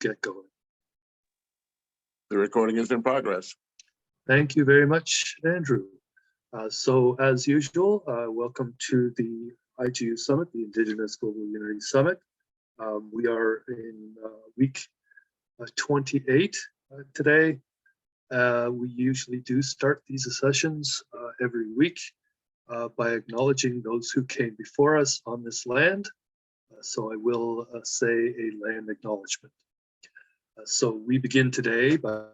get going. The recording is in progress. Thank you very much, Andrew. So as usual, welcome to the IGU Summit, the Indigenous Global Unity Summit. We are in week 28 today. We usually do start these sessions every week by acknowledging those who came before us on this land. So I will say a land acknowledgement. So we begin today by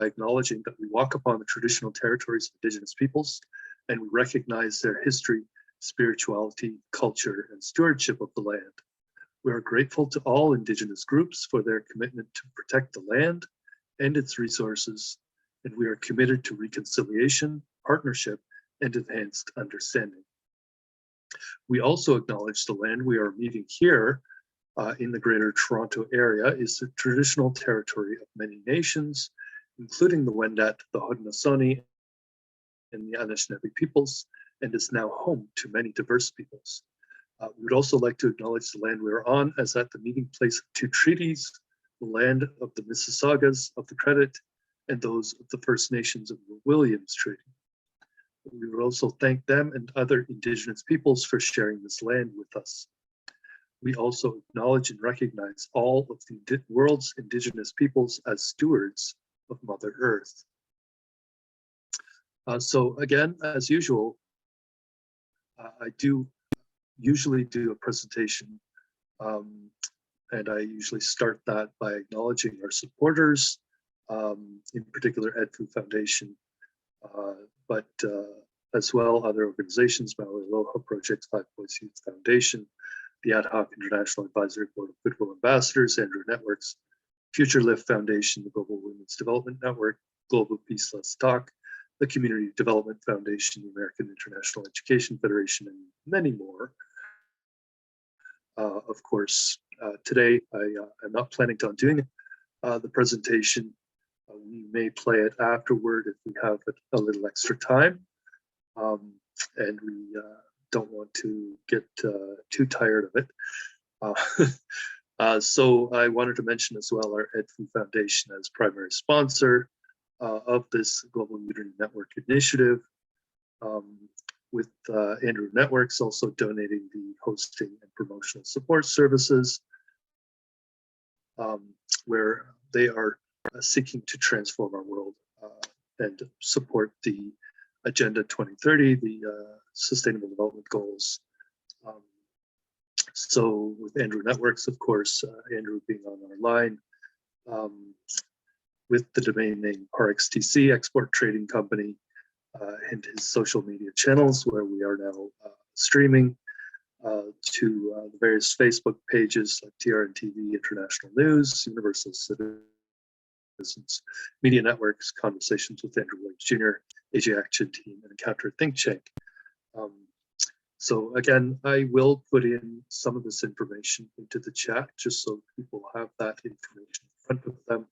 acknowledging that we walk upon the traditional territories of Indigenous peoples, and we recognize their history, spirituality, culture, and stewardship of the land. We are grateful to all Indigenous groups for their commitment to protect the land and its resources, and we are committed to reconciliation, partnership, and enhanced understanding. We also acknowledge the land we are meeting here in the Greater Toronto Area is the traditional territory of many nations, including the Wendat, the Haudenosaunee, and the Anishinaabe peoples, and is now home to many diverse peoples. We would also like to acknowledge the land we are on as at the meeting place of two treaties, the land of the Mississaugas of the Credit and those of the First Nations of the Williams Treaty. We would also thank them and other Indigenous peoples for sharing this land with us. We also acknowledge and recognize all of the world's Indigenous peoples as stewards of Mother Earth. So again, as usual, I do usually do a presentation, and I usually start that by acknowledging our supporters, in particular EdFu Foundation, but as well other organizations, Maui Aloha Project, Five Boys Youth Foundation, the Ad Hoc International Advisory Board of Goodwill Ambassadors, Andrew Networks, Future Lift Foundation, the Global Women's Development Network, Global Peace Let's Talk, the Community Development Foundation, the American International Education Federation, and many more. Of course, today I'm not planning on doing the presentation. We may play it afterward if we have a little extra time, and we don't want to get too tired of it. So I wanted to mention as well our EdFu Foundation as primary sponsor of this Global Unity Network initiative, with Andrew Networks also donating the hosting and promotional support services, where they are seeking to transform our world and support the Agenda 2030, the Sustainable Development Goals. So with Andrew Networks, of course, Andrew being on our line, with the domain name RXTC, Export Trading Company, and his social media channels where we are now streaming to the various Facebook pages like TRN-TV, International News, Universal Citizens Media Networks, Conversations with Andrew Williams Jr., AHIABGA-TV, and Encounter Think Tank. So again, I will put in some of this information into the chat just so people have that information in front of them.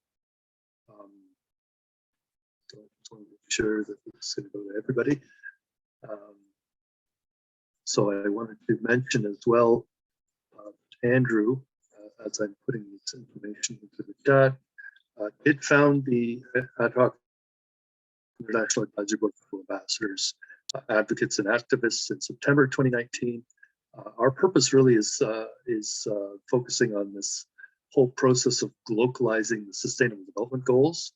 So I just want to make sure that it's going to go to everybody. So I wanted to mention as well, Andrew, as I'm putting this information into the chat, did found the Ad Hoc International Advisory Board of Ambassadors, Advocates and Activists in September 2019. Our purpose really is focusing on this whole process of localizing the Sustainable Development Goals,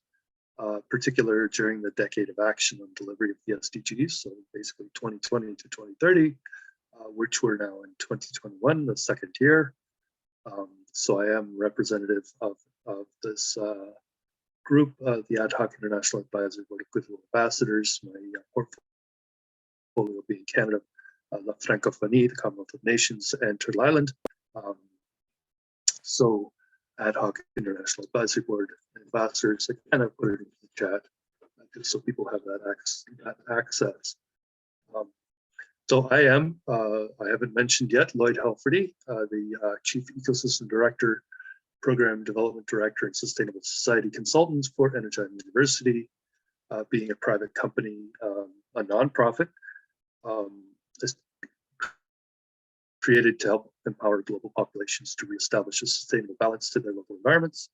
particularly during the decade of action on delivery of the SDGs, so basically 2020 to 2030, which we're now in 2021, the second year. So I am representative of this group, the Ad Hoc International Advisory Board of Goodwill Ambassadors. My portfolio being Canada, La Francophonie, the Commonwealth of Nations, and Turtle Island. So Ad Hoc International Advisory Board Ambassadors, I kind of put it into the chat just so people have that access. So I haven't mentioned yet, Lloyd Halferty, the Chief Ecosystem Director, Program Development Director, and Sustainable Society Consultant for Energy University, being a private company, a nonprofit, created to help empower global populations to reestablish a sustainable balance to their local environments.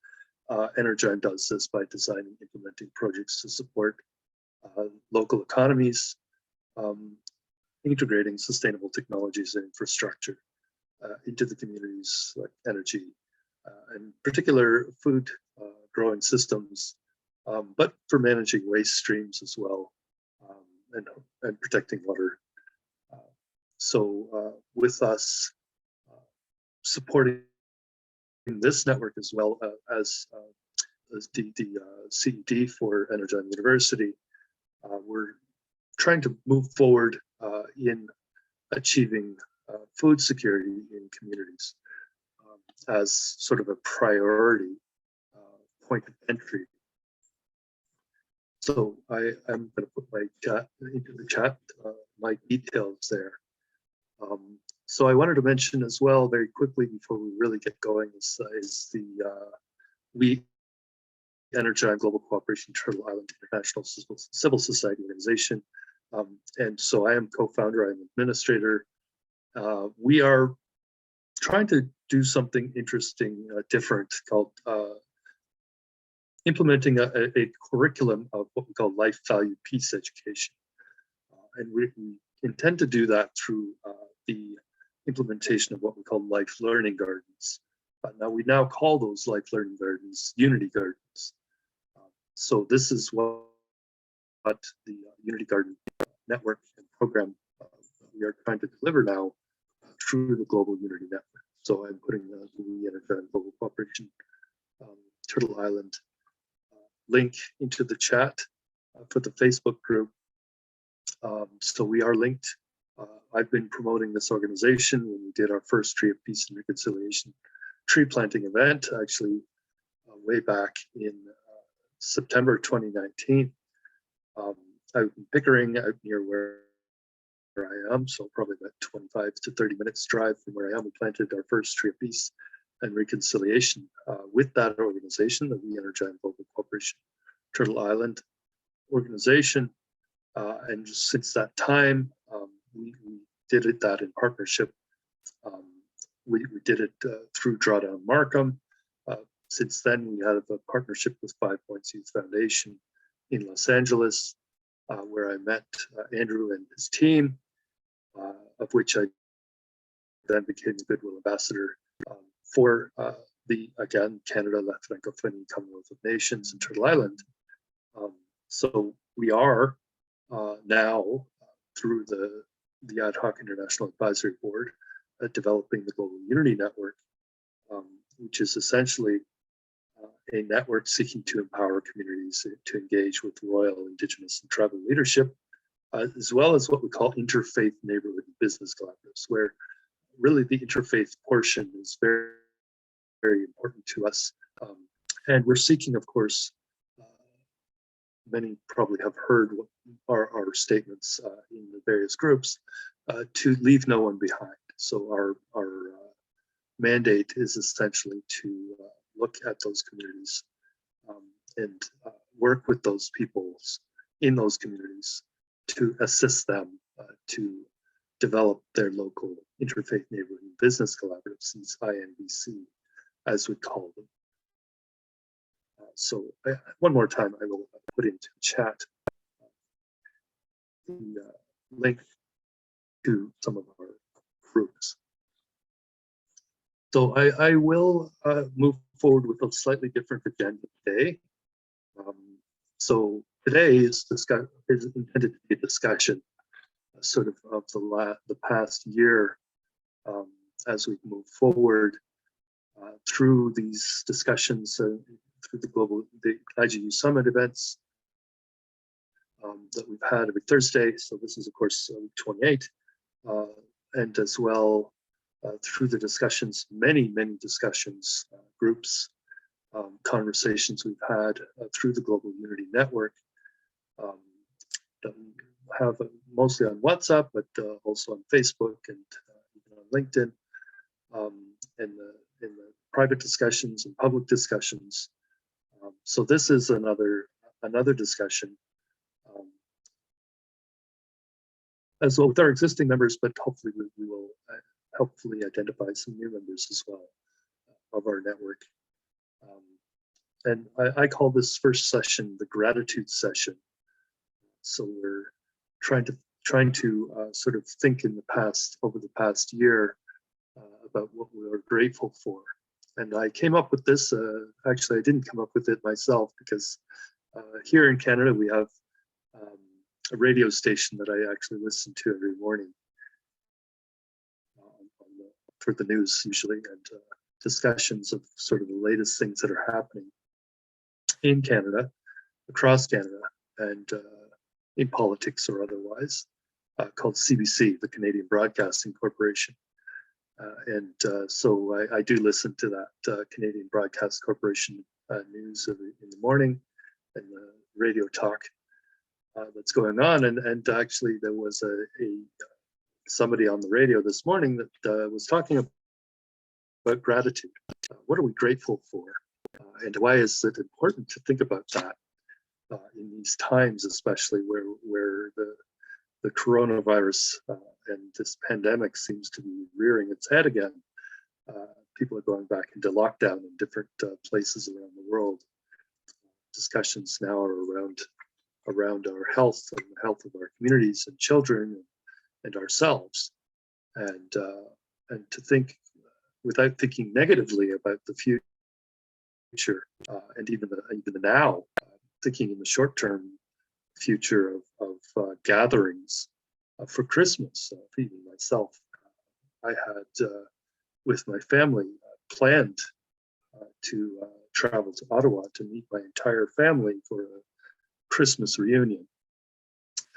Energine does this by designing and implementing projects to support local economies, integrating sustainable technologies and infrastructure into the communities like energy, and particular food growing systems, but for managing waste streams as well, and protecting water. So with us supporting this network as well as the CED for Energine University, we're trying to move forward in achieving food security in communities as sort of a priority point of entry. So I'm going to put my chat into the chat, my details there. So I wanted to mention as well very quickly before we really get going is the we Energine Global Cooperation Turtle Island International Civil Society Organization. And so I am co-founder, I'm administrator. We are trying to do something interesting, different, called implementing a curriculum of what we call life value peace education. And we intend to do that through the implementation of what we call life learning gardens. Now we call those life learning gardens Unity Gardens. So this is what the Unity Garden network and program we are trying to deliver now through the Global Unity Network. So I'm putting the Energine Global Cooperation Turtle Island link into the chat for the Facebook group. So we are linked. I've been promoting this organization when we did our first Tree of Peace and Reconciliation tree planting event, actually way back in September 2019. Out in Pickering, out near where I am, so probably about 25 to 30 minutes drive from where I am. We planted our first Tree of Peace and Reconciliation with that organization, the Energine Global Cooperation Turtle Island organization. And since that time, we did that in partnership. We did it through Drawdown Markham. Since then, we have a partnership with 5 Points Youth Foundation in Los Angeles, where I met Andrew and his team, of which I then became the Goodwill ambassador for again, Canada, La Francophonie, Commonwealth of Nations, and Turtle Island. So we are now, through the Ad Hoc International Advisory Board, developing the Global Unity Network, which is essentially a network seeking to empower communities to engage with royal, Indigenous, and tribal leadership, as well as what we call interfaith neighborhood and business collaboratives, where really the interfaith portion is very, very important to us. And we're seeking, of course, many probably have heard what our statements in the various groups, to leave no one behind. So our mandate is essentially to look at those communities and work with those peoples in those communities to assist them to develop their local interfaith neighborhood and business collaboratives, these INBC, as we call them. So one more time, I will put into chat the link to some of our groups. So I will move forward with a slightly different agenda today. So today is intended to be a discussion sort of the past year as we move forward through these discussions through the IGU Summit events that we've had every Thursday. So this is, of course, week 28, and as well through the discussions, many discussions, groups, conversations we've had through the Global Unity Network. Have mostly on WhatsApp, but also on Facebook and even on LinkedIn, in the private discussions and public discussions. So this is another discussion, as well with our existing members, but hopefully we will helpfully identify some new members as well of our network. And I call this first session the gratitude session. So we're trying to sort of think over the past year about what we are grateful for. And I came up with this, actually I didn't come up with it myself, because here in Canada we have a radio station that I actually listen to every morning for the news usually, and discussions of sort of the latest things that are happening in Canada, across Canada, and in politics or otherwise, called CBC, the Canadian Broadcasting Corporation. So I do listen to that Canadian Broadcast Corporation news in the morning, and the radio talk that's going on. And actually there was somebody on the radio this morning that was talking about gratitude. What are we grateful for? And why is it important to think about that in these times, especially where the coronavirus and this pandemic seems to be rearing its head again. People are going back into lockdown in different places around the world. Discussions now are around our health and the health of our communities and children and ourselves, and to think without thinking negatively about the future and even the now, thinking in the short term future of gatherings for Christmas. Even myself, I had with my family planned to travel to Ottawa to meet my entire family for a Christmas reunion,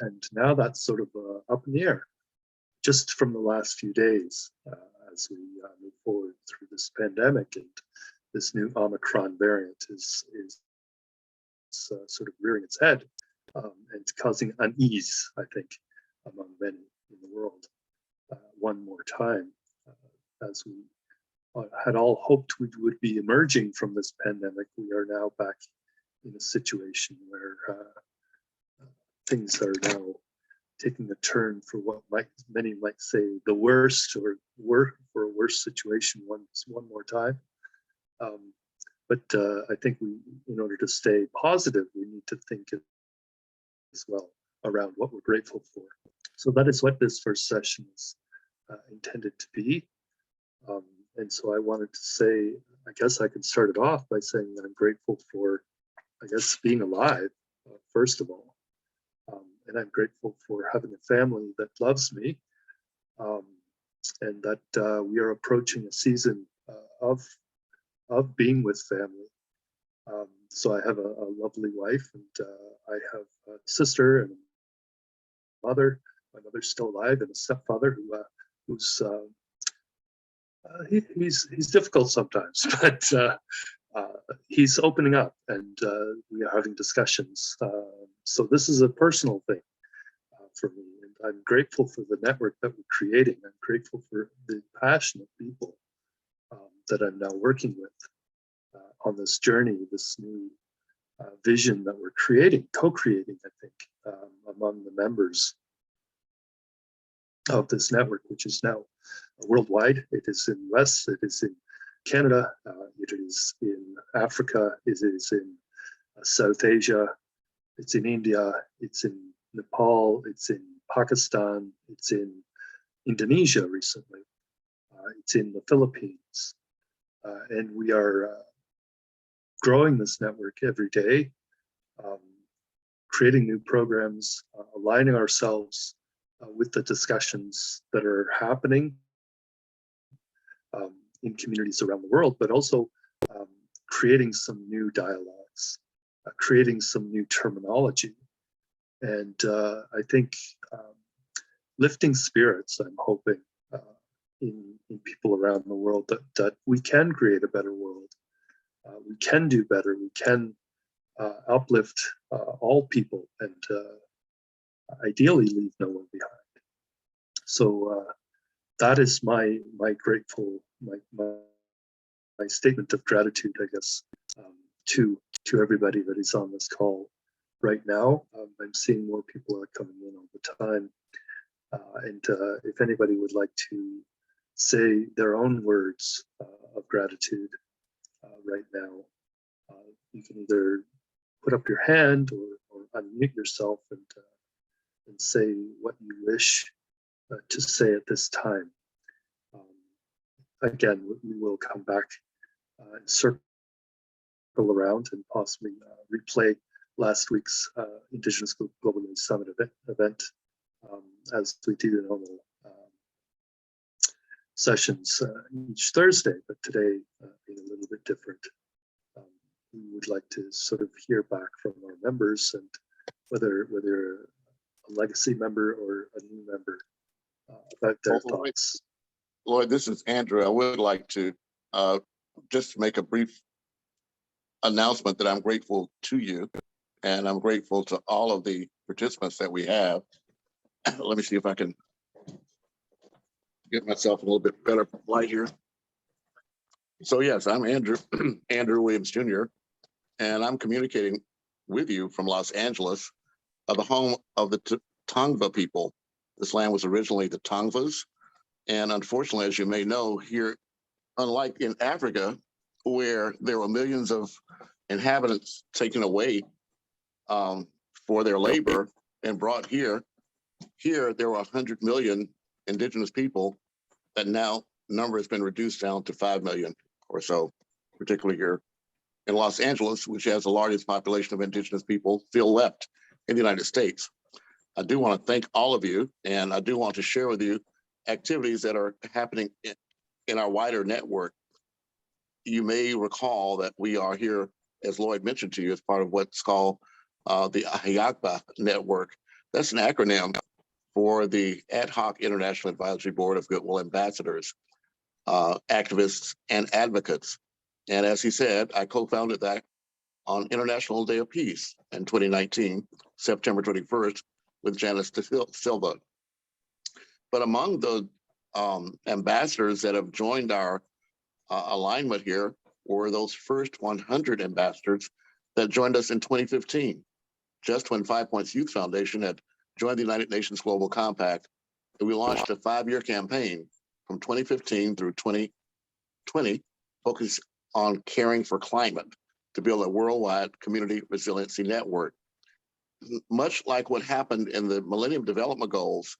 and now that's sort of up in the air, just from the last few days as we move forward through this pandemic, and this new Omicron variant is sort of rearing its head and causing unease, I think, among many in the world. One more time, as we had all hoped we would be emerging from this pandemic, we are now back in a situation where things are now taking a turn for what many might say the worst, or for a worse situation one more time. But I think in order to stay positive, we need to think as well around what we're grateful for. So that is what this first session is intended to be. And so I wanted to say, I guess I could start it off by saying that I'm grateful for, I guess, being alive, first of all. And I'm grateful for having a family that loves me, and that we are approaching a season of being with family. So I have a lovely wife, and I have a sister and a mother. My mother's still alive, and a stepfather who's he's difficult sometimes, but he's opening up, and we are having discussions. So this is a personal thing for me, and I'm grateful for the network that we're creating. I'm grateful for the passionate people that I'm now working with on this journey, this new vision that we're co-creating, I think, among the members of this network, which is now worldwide. It is in US, it is in Canada, it is in Africa, it is in South Asia, it's in India, it's in Nepal, it's in Pakistan, it's in Indonesia recently, it's in the Philippines, and we are growing this network every day, creating new programs, aligning ourselves with the discussions that are happening in communities around the world, but also creating some new dialogues, creating some new terminology. And I think lifting spirits, I'm hoping, in people around the world, that we can create a better world. We can do better. We can uplift all people, and ideally leave no one behind. So that is my grateful, my statement of gratitude, I guess, to everybody that is on this call right now. I'm seeing more people are coming in all the time, and if anybody would like to say their own words of gratitude right now. You can either put up your hand or unmute yourself and say what you wish to say at this time. Again, we will come back and circle around and possibly replay last week's Indigenous Global Unity Summit event as we do normal sessions each Thursday, but today being a little bit different. We would like to sort of hear back from our members, and whether a legacy member or a new member about their thoughts. Lloyd, this is Andrew. I would like to just make a brief announcement that I'm grateful to you, and I'm grateful to all of the participants that we have. Let me see if I can get myself a little bit better light here. So yes, I'm Andrew, Andrew Williams Jr., and I'm communicating with you from Los Angeles, the home of the Tongva people. This land was originally the Tongvas, and unfortunately, as you may know, here, unlike in Africa, where there were millions of inhabitants taken away for their labor and brought here there were 100 million indigenous people that now number has been reduced down to 5 million or so, particularly here in Los Angeles, which has the largest population of indigenous people still left in the United States. I do want to thank all of you, and I do want to share with you activities that are happening in our wider network. You may recall that we are here, as Lloyd mentioned to you, as part of what's called the AHIABGA network. That's an acronym for the Ad Hoc International Advisory Board of Goodwill Ambassadors, activists, and advocates. And as he said, I co-founded that on International Day of Peace in 2019, September 21st, with Janice De Silva. But among the ambassadors that have joined our alignment here were those first 100 ambassadors that joined us in 2015, just when 5 Points Youth Foundation had joined the United Nations Global Compact. And we launched a 5-year campaign from 2015 through 2020, focused on caring for climate to build a worldwide community resiliency network. Much like what happened in the Millennium Development Goals,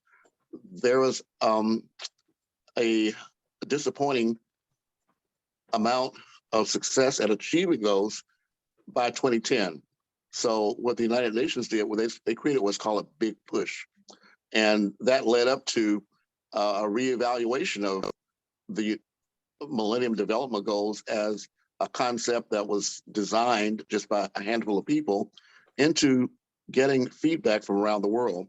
there was a disappointing amount of success at achieving those by 2010. So what the United Nations did was they created what's called a big push. And that led up to a reevaluation of the Millennium Development Goals as a concept that was designed just by a handful of people into getting feedback from around the world.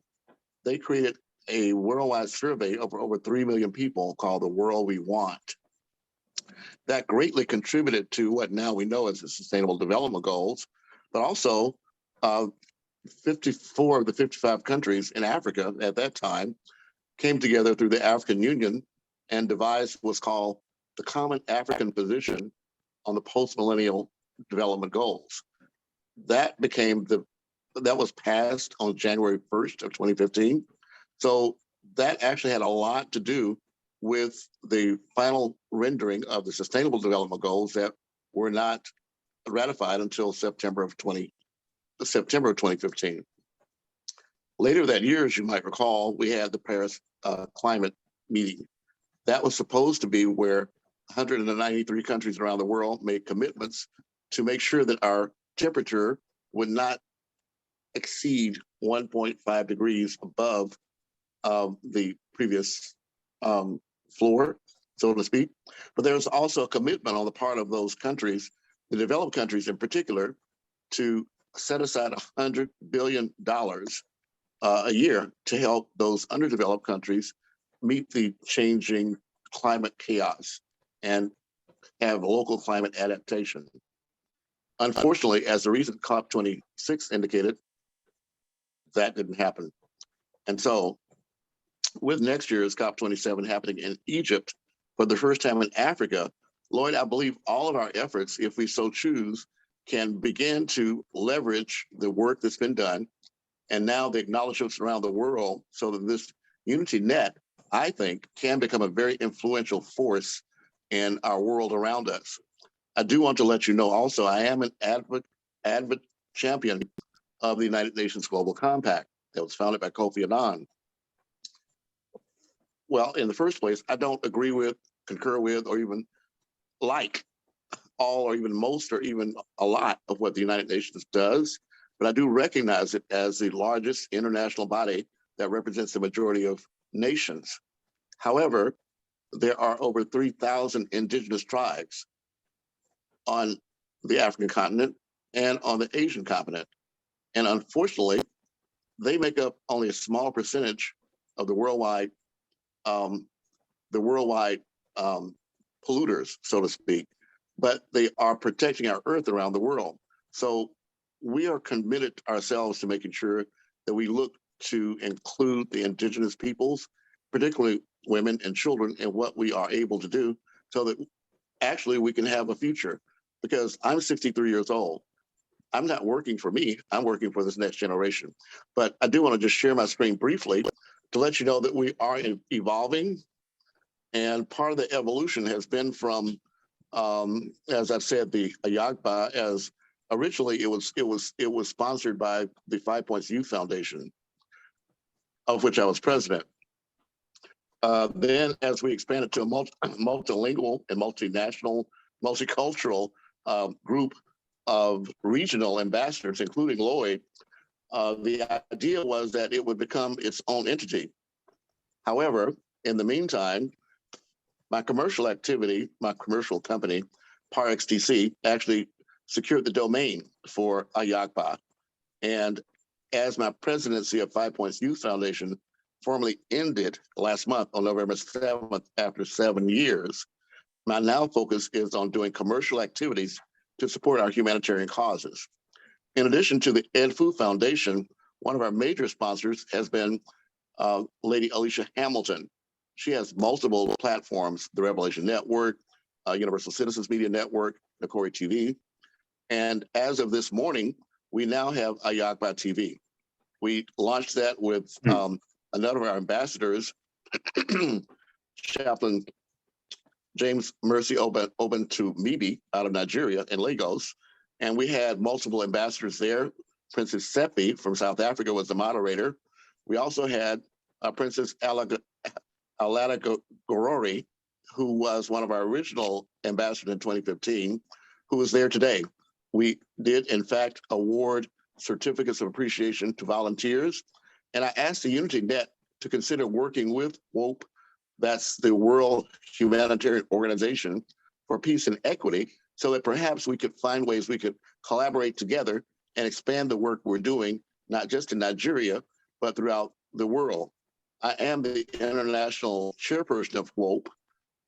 They created a worldwide survey of over 3 million people called The World We Want. That greatly contributed to what now we know as the Sustainable Development Goals, but also 54 of the 55 countries in Africa at that time came together through the African Union and devised what's called the Common African Position on the Post-Millennial Development Goals. That was passed on January 1st of 2015. So that actually had a lot to do with the final rendering of the Sustainable Development Goals that were not ratified until September of 2015. Later that year, as you might recall, we had the Paris climate meeting. That was supposed to be where 193 countries around the world made commitments to make sure that our temperature would not exceed 1.5 degrees above the previous floor, so to speak. But there's also a commitment on the part of those countries, the developed countries in particular, to set aside $100 billion a year to help those underdeveloped countries meet the changing climate chaos and have local climate adaptation. Unfortunately, as the recent COP26 indicated, that didn't happen. And so with next year's COP27 happening in Egypt for the first time in Africa, Lloyd, I believe all of our efforts, if we so choose, can begin to leverage the work that's been done and now the acknowledgements around the world so that this UnityNet I think, can become a very influential force in our world around us. I do want to let you know also, I am an advocate champion of the United Nations Global Compact that was founded by Kofi Annan. Well, in the first place, I don't agree with, concur with, or even like all or even most or even a lot of what the United Nations does, but I do recognize it as the largest international body that represents the majority of nations. However, there are over 3,000 indigenous tribes on the African continent and on the Asian continent. And unfortunately, they make up only a small percentage of the worldwide polluters, so to speak, but they are protecting our earth around the world. So we are committed ourselves to making sure that we look to include the indigenous peoples, particularly women and children, in what we are able to do so that actually we can have a future. Because I'm 63 years old. I'm not working for me, I'm working for this next generation. But I do want to just share my screen briefly to let you know that we are evolving. And part of the evolution has been from, as I've said, the AHIABGA, as originally it was sponsored by the 5 Points Youth Foundation, of which I was president. Then as we expanded to a multilingual and multinational, multicultural group of regional ambassadors, including Lloyd, the idea was that it would become its own entity. However, in the meantime, my commercial company, ParXTC, actually secured the domain for AHIABGA. And as my presidency of 5 Points Youth Foundation formally ended last month on November 7th after 7 years, my now focus is on doing commercial activities to support our humanitarian causes. In addition to the Ed Fu Foundation, one of our major sponsors has been Lady Alicia Hamilton. She has multiple platforms, the Revelation Network, Universal Citizens Media Network, Co2 TV. And as of this morning, we now have AHIABGA-TV. We launched that with another of our ambassadors, Chaplain James Mercy Obentumimi out of Nigeria in Lagos. And we had multiple ambassadors there. Princess Seppi from South Africa was the moderator. We also had Princess Alada Gorori, who was one of our original ambassadors in 2015, who was there today. We did, in fact, award certificates of appreciation to volunteers. And I asked the UnityNet to consider working with WOPE, that's the World Humanitarian Organization for Peace and Equity, so that perhaps we could find ways we could collaborate together and expand the work we're doing, not just in Nigeria, but throughout the world. I am the international chairperson of WOPE,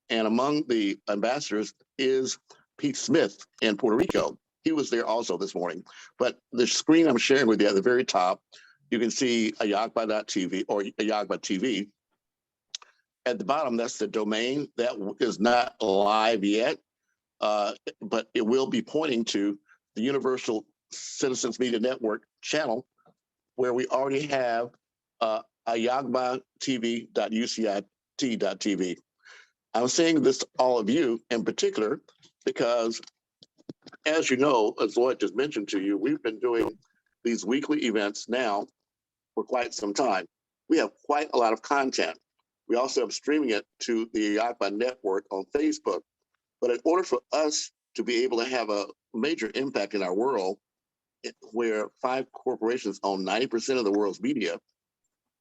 and among the ambassadors is Pete Smith in Puerto Rico. He was there also this morning. But the screen I'm sharing with you at the very top, you can see AHIABGA.TV or AHIABGA-TV. At the bottom, that's the domain. That is not live yet, but it will be pointing to the Universal Citizens Media Network channel, where we already have AHIABGA-TV.UCIT.TV. I'm saying this to all of you in particular because, as you know, as Lloyd just mentioned to you, we've been doing these weekly events now for quite some time. We have quite a lot of content. We also have streaming it to the AHIABGA network on Facebook. But in order for us to be able to have a major impact in our world, where 5 corporations own 90% of the world's media,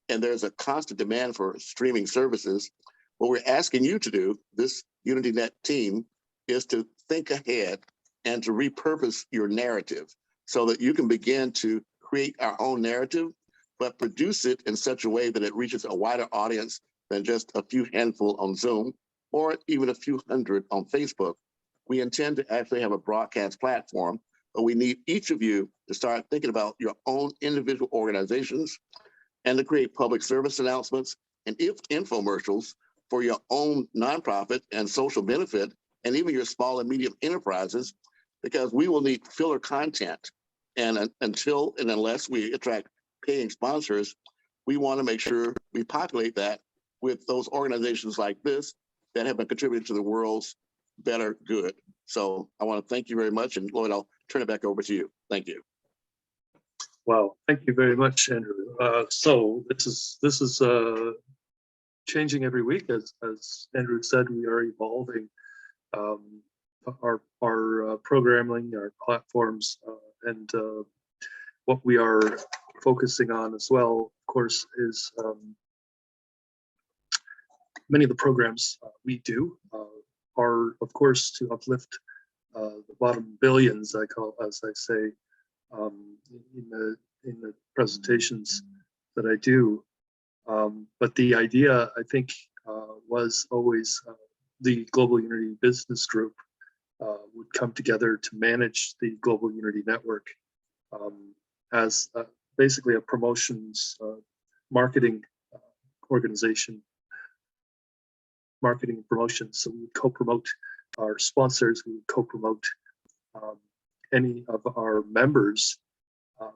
and there's a constant demand for streaming services, what we're asking you to do, this UnityNet team, is to think ahead and to repurpose your narrative so that you can begin to create our own narrative, but produce it in such a way that it reaches a wider audience than just a few handful on Zoom or even a few hundred on Facebook. We intend to actually have a broadcast platform, but we need each of you to start thinking about your own individual organizations and to create public service announcements and infomercials for your own nonprofit and social benefit, and even your small and medium enterprises, because we will need filler content. And until and unless we attract paying sponsors, we want to make sure we populate that with those organizations like this that have been contributing to the world's better good. So I want to thank you very much. And Lloyd, I'll turn it back over to you. Thank you. Wow, thank you very much, Andrew. So this is changing every week. As Andrew said, we are evolving our programming, our platforms, and what we are focusing on as well, of course, is many of the programs we do are, of course, to uplift the bottom billions, as I say, in the presentations that I do. But the idea, I think, was always the Global Unity Business Group would come together to manage the Global Unity Network as basically a promotions marketing organization, marketing and promotion. So we would co-promote our sponsors, we would co-promote any of our members,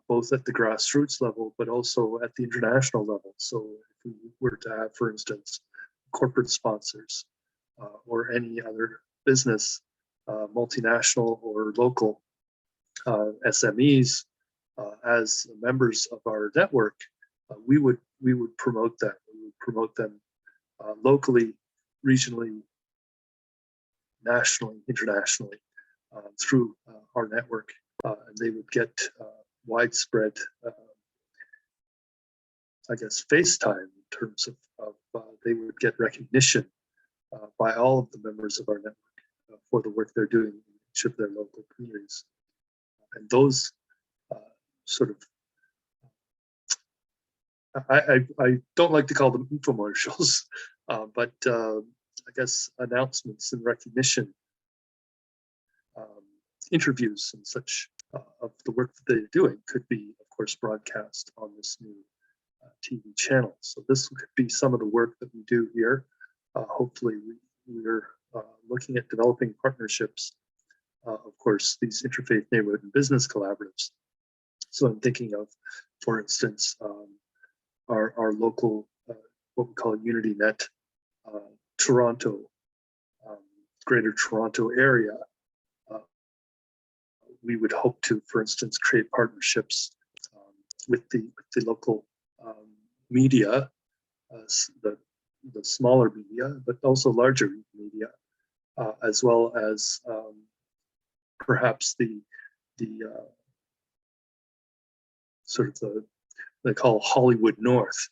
both at the grassroots level, but also at the international level. So if we were to have, for instance, corporate sponsors or any other business, multinational or local SMEs, as members of our network, we would promote them. We would promote them locally, regionally, nationally, internationally through our network, and they would get widespread, I guess, face time in terms of they would get recognition by all of the members of our network for the work they're doing in each of their local communities. And those sort of, I don't like to call them infomercials, but I guess announcements and recognition, interviews and such of the work that they're doing could be, of course, broadcast on this new TV channel. So this could be some of the work that we do here. Hopefully we're looking at developing partnerships, of course, these interfaith neighborhood and business collaboratives. So I'm thinking of, for instance, our local, what we call UnityNet, Toronto, Greater Toronto area. We would hope to, for instance, create partnerships with the local media, the smaller media, but also larger media, as well as perhaps the sort of they call Hollywood North,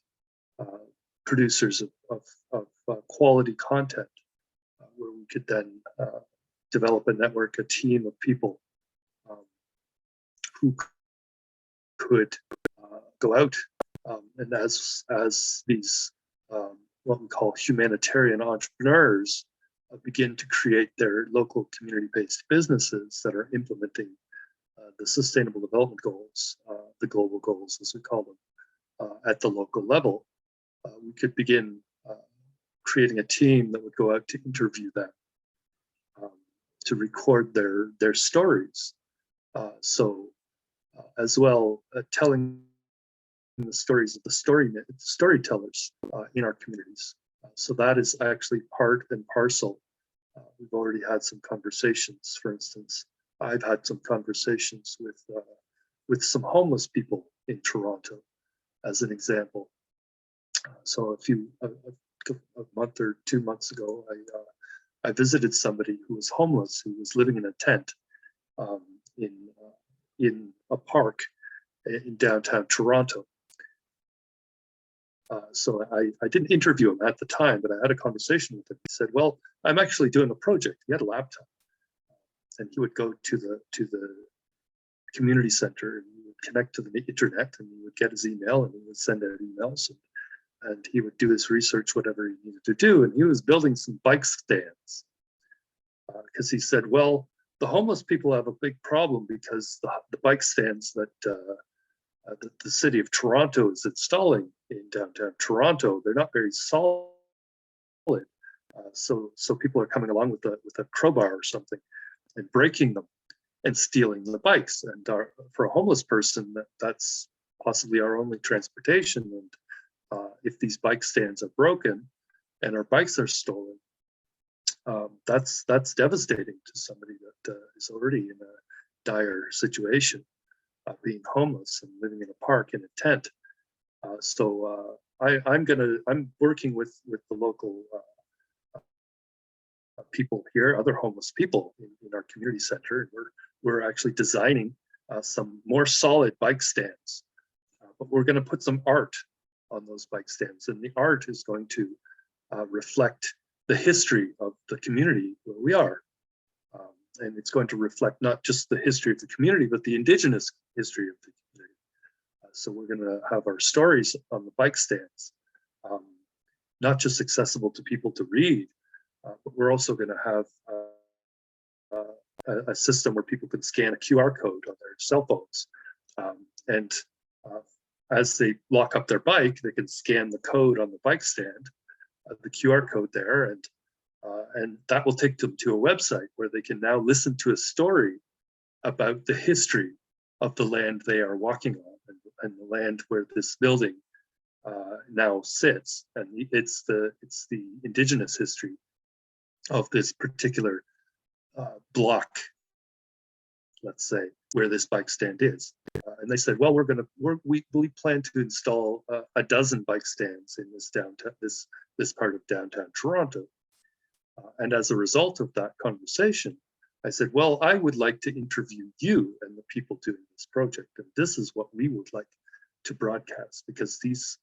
producers of quality content, where we could then develop a network, a team of people who could go out and as these what we call humanitarian entrepreneurs begin to create their local community-based businesses that are implementing the Sustainable Development Goals, the global goals as we call them, at the local level. We could begin creating a team that would go out to interview them, to record their stories. So as well, telling the stories of the storytellers in our communities. So that is actually part and parcel. We've already had some conversations. For instance, I've had some conversations with some homeless people in Toronto, as an example. So a month or 2 months ago, I visited somebody who was homeless, who was living in a tent in a park in downtown Toronto. So I didn't interview him at the time, but I had a conversation with him. He said, well, I'm actually doing a project. He had a laptop. And he would go to the community center and he would connect to the internet and he would get his email and he would send out emails and he would do his research, whatever he needed to do. And he was building some bike stands because he said, well, the homeless people have a big problem because the bike stands that the city of Toronto is installing in downtown Toronto, they're not very solid. So people are coming along with a crowbar or something and breaking them and stealing the bikes. And for a homeless person, that's possibly our only transportation. And if these bike stands are broken, and our bikes are stolen, that's devastating to somebody that is already in a dire situation, being homeless and living in a park in a tent. I'm working with the local people here, other homeless people in our community center, and we're actually designing some more solid bike stands. But we're going to put some art on those bike stands, and the art is going to reflect the history of the community where we are. And it's going to reflect not just the history of the community, but the Indigenous history of the community. So we're going to have our stories on the bike stands, not just accessible to people to read, but we're also going to have a system where people can scan a QR code on their cell phones. And as they lock up their bike, they can scan the code on the bike stand, the QR code there, and that will take them to a website where they can now listen to a story about the history of the land they are walking on, and the land where this building now sits. And it's the Indigenous history of this particular block, let's say, where this bike stand is. And they said, well, we plan to install a dozen bike stands in this downtown, this part of downtown Toronto. And as a result of that conversation, I said, well, I would like to interview you and the people doing this project. And this is what we would like to broadcast, because these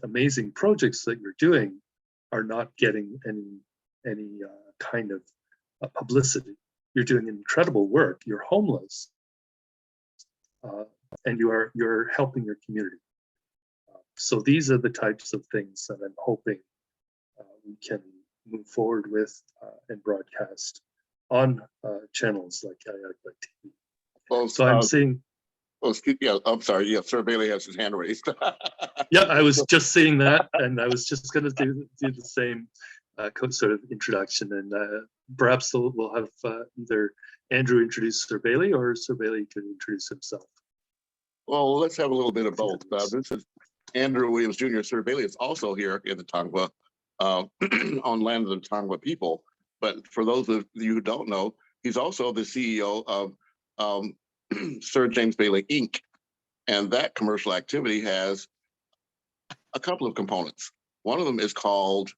amazing projects that you're doing are not getting any kind of publicity. You're doing incredible work. You're homeless, and you're helping your community. So these are the types of things that I'm hoping we can move forward with and broadcast on channels like AHIABGA-TV. Well, so I'm seeing. Oh, yeah, I'm sorry. Yeah, Sir Bailey has his hand raised. Yeah, I was just seeing that, and I was just going to do the same sort of introduction, and perhaps we'll have either Andrew introduce Sir Bailey, or Sir Bailey can introduce himself. Well, let's have a little bit of both. This is Andrew Williams Jr. Sir Bailey is also here in the Tongva, on land of the Tongva people. But for those of you who don't know, he's also the CEO of Sir James Bailey Inc. And that commercial activity has a couple of components. One of them is called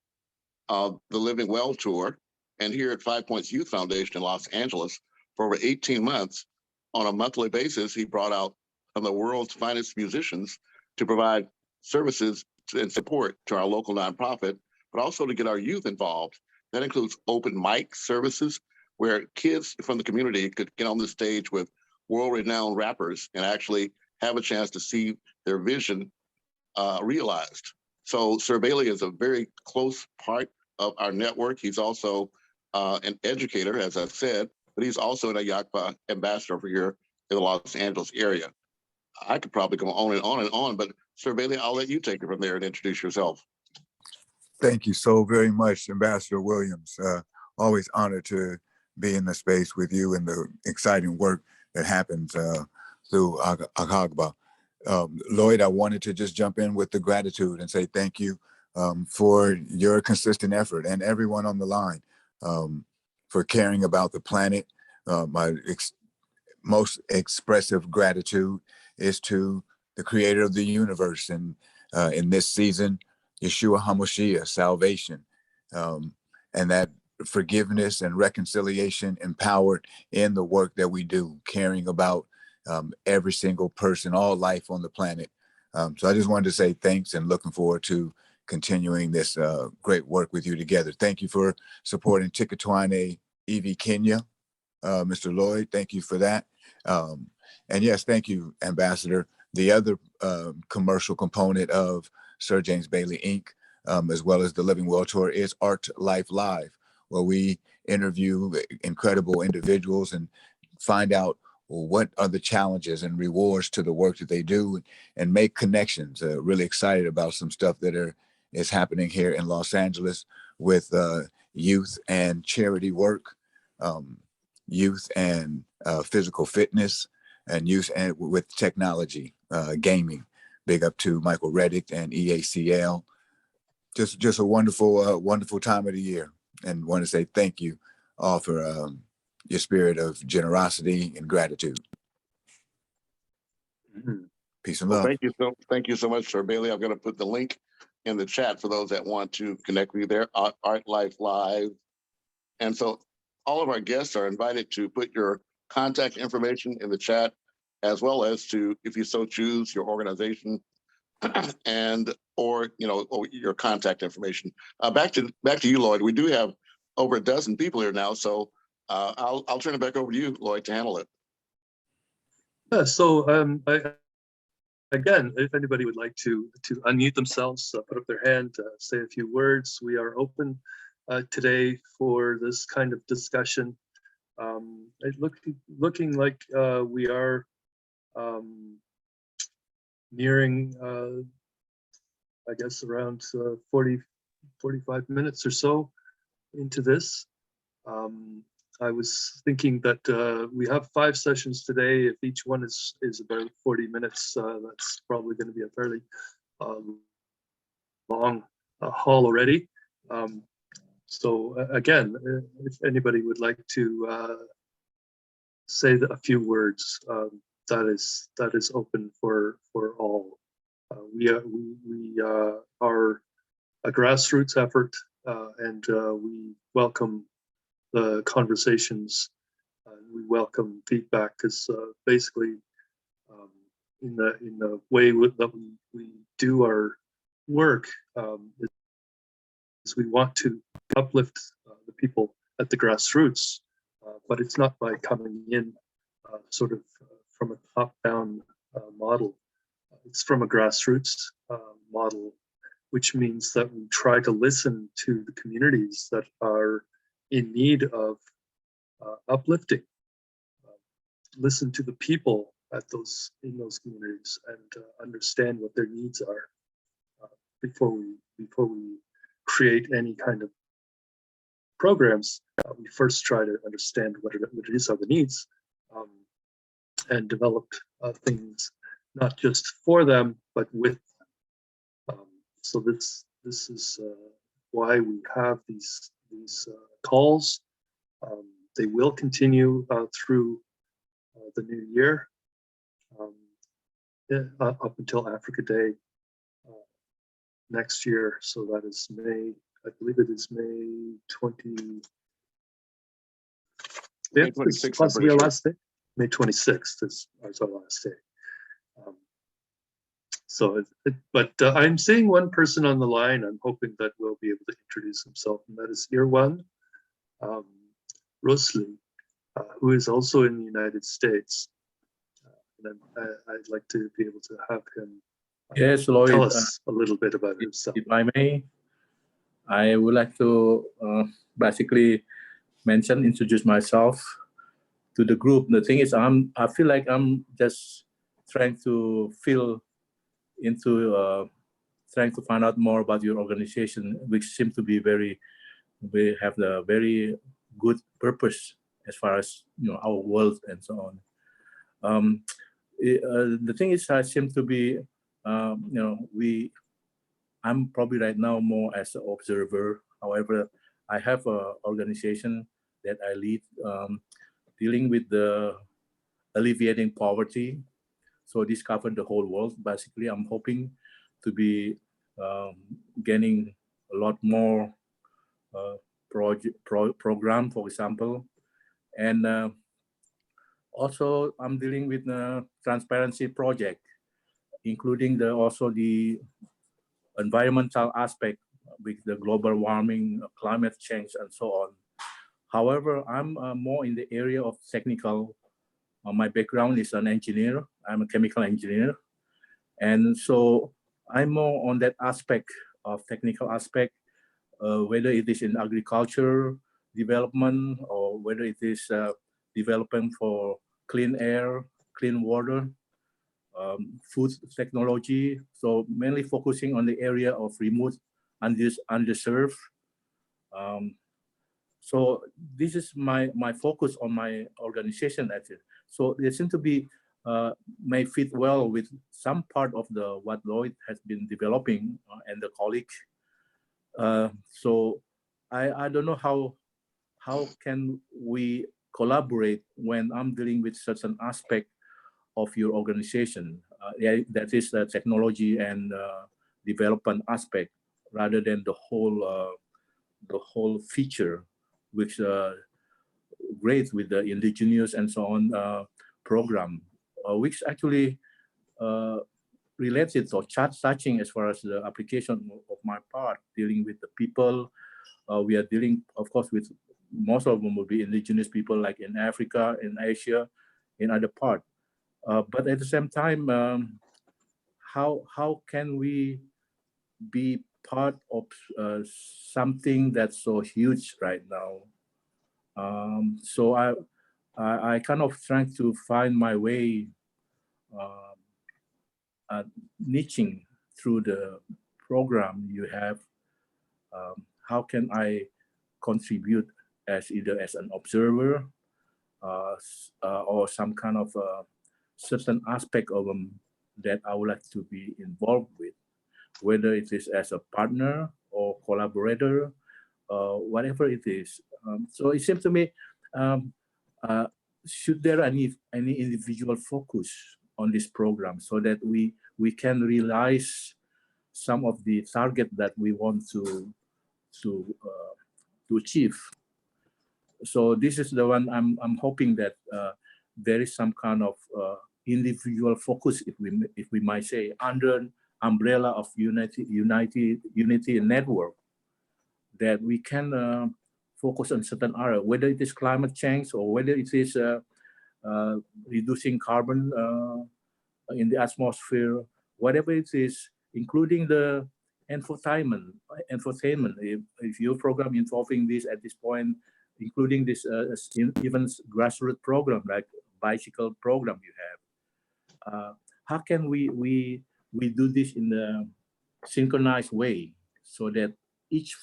the Living Well Tour. And here at 5 Points Youth Foundation in Los Angeles, for over 18 months, on a monthly basis, he brought out some of the world's finest musicians to provide services and support to our local nonprofit, but also to get our youth involved. That includes open mic services, where kids from the community could get on the stage with world-renowned rappers and actually have a chance to see their vision realized. So Sir Bailey is a very close part of our network. He's also an educator, as I've said, but he's also an AHIABGA ambassador for here in the Los Angeles area. I could probably go on and on and on, but Sir Bailey, I'll let you take it from there and introduce yourself. Thank you so very much, Ambassador Williams. Always honored to be in the space with you and the exciting work that happens through AHIABGA. Lloyd, I wanted to just jump in with the gratitude and say thank you for your consistent effort, and everyone on the line for caring about the planet. My most expressive gratitude is to the creator of the universe, and in this season, Yeshua HaMashiach, salvation, and that forgiveness and reconciliation empowered in the work that we do, caring about every single person, all life on the planet. So I just wanted to say thanks, and looking forward to continuing this great work with you together. Thank you for supporting Tikatwane EV Kenya, Mr. Lloyd. Thank you for that. And yes, thank you, Ambassador. The other commercial component of Sir James Bailey Inc., as well as the Living Well Tour, is Art Life Live, where we interview incredible individuals and find out what are the challenges and rewards to the work that they do, and make connections. Really excited about some stuff that is happening here in Los Angeles with youth and charity work, youth and physical fitness, and youth and with technology, gaming. Big up to Michael Reddick and EACL. just a wonderful, wonderful time of the year, and want to say thank you all for your spirit of generosity and gratitude. Mhm. Peace and Well, love. thank you so much, Sir Bailey. I'm going to put the link in the chat for those that want to connect with you there. Art Life Live. And so all of our guests are invited to put your contact information in the chat, as well as to, if you so choose, your organization and or your contact information. Back to you, Lloyd. We do have over a dozen people here now, so I'll turn it back over to you, Lloyd, to handle it. Yeah, so again, if anybody would like to unmute themselves, put up their hand, say a few words, we are open today for this kind of discussion. Looking like we are nearing, I guess, around 45 minutes or so into this. I was thinking that we have 5 sessions today. If each one is about 40 minutes, that's probably going to be a fairly long haul already. So again, if anybody would like to say a few words, that is open for all. We are a grassroots effort, and we welcome the conversations. We welcome feedback, because basically, in the way that we do our work, is we want to uplift the people at the grassroots, but it's not by coming in sort of from a top-down model. It's from a grassroots model, which means that we try to listen to the communities that are in need of uplifting, listen to the people in those communities, and understand what their needs are before we create any kind of programs. We first try to understand what it is are the needs, and develop things not just for them but with them. So this is why we have these calls. They will continue through the new year, up until Africa Day next year. So that is May, I believe it is May 20. May 26th, possibly our last day. May 26th is our last day. But I'm seeing one person on the line. I'm hoping that we'll be able to introduce himself, and that is Irwan Rosli, who is also in the United States. And I'd like to be able to have him yes, Lloyd, tell us a little bit about himself. If I may, I would like to basically introduce myself to the group. The thing is, I feel like I'm just trying to trying to find out more about your organization, which seems to be we have the very good purpose as far as our world and so on. The thing is, I seem to be, I'm probably right now more as an observer. However, I have an organization that I lead, dealing with the alleviating poverty. So this covered the whole world. Basically, I'm hoping to be getting a lot more program, for example, and also I'm dealing with the transparency project, including also the environmental aspect with the global warming, climate change, and so on. However, I'm more in the area of technical. My background is an engineer. I'm a chemical engineer. And so I'm more on that aspect of technical aspect, whether it is in agriculture development or whether it is development for clean air, clean water, food technology. So mainly focusing on the area of remote underserved. So this is my focus on my organization actually. So they seem to be may fit well with some part of what Lloyd has been developing and the colleague. So I don't know how can we collaborate when I'm dealing with such an aspect of your organization. Yeah, that is the technology and development aspect, rather than the whole feature, which great with the Indigenous and so on program, which actually related or touching as far as the application of my part, dealing with the people. We are dealing, of course, with most of them will be Indigenous people, like in Africa, in Asia, in other part. But at the same time, how can we be part of something that's so huge right now? So I kind of trying to find my way, niching through the program you have. How can I contribute as either as an observer or some kind of certain aspect of them that I would like to be involved with, whether it is as a partner or collaborator, whatever it is. So it seems to me, should there any individual focus on this program so that we can realize some of the target that we want to achieve. So this is the one I'm hoping that there is some kind of individual focus, if we might say, under an umbrella of Unity Network, that we can focus on certain area, whether it is climate change or whether it is reducing carbon in the atmosphere, whatever it is, including the infotainment. If your program involving this at this point, including this even grassroots program like bicycle program you have, how can we do this in a synchronized way so that each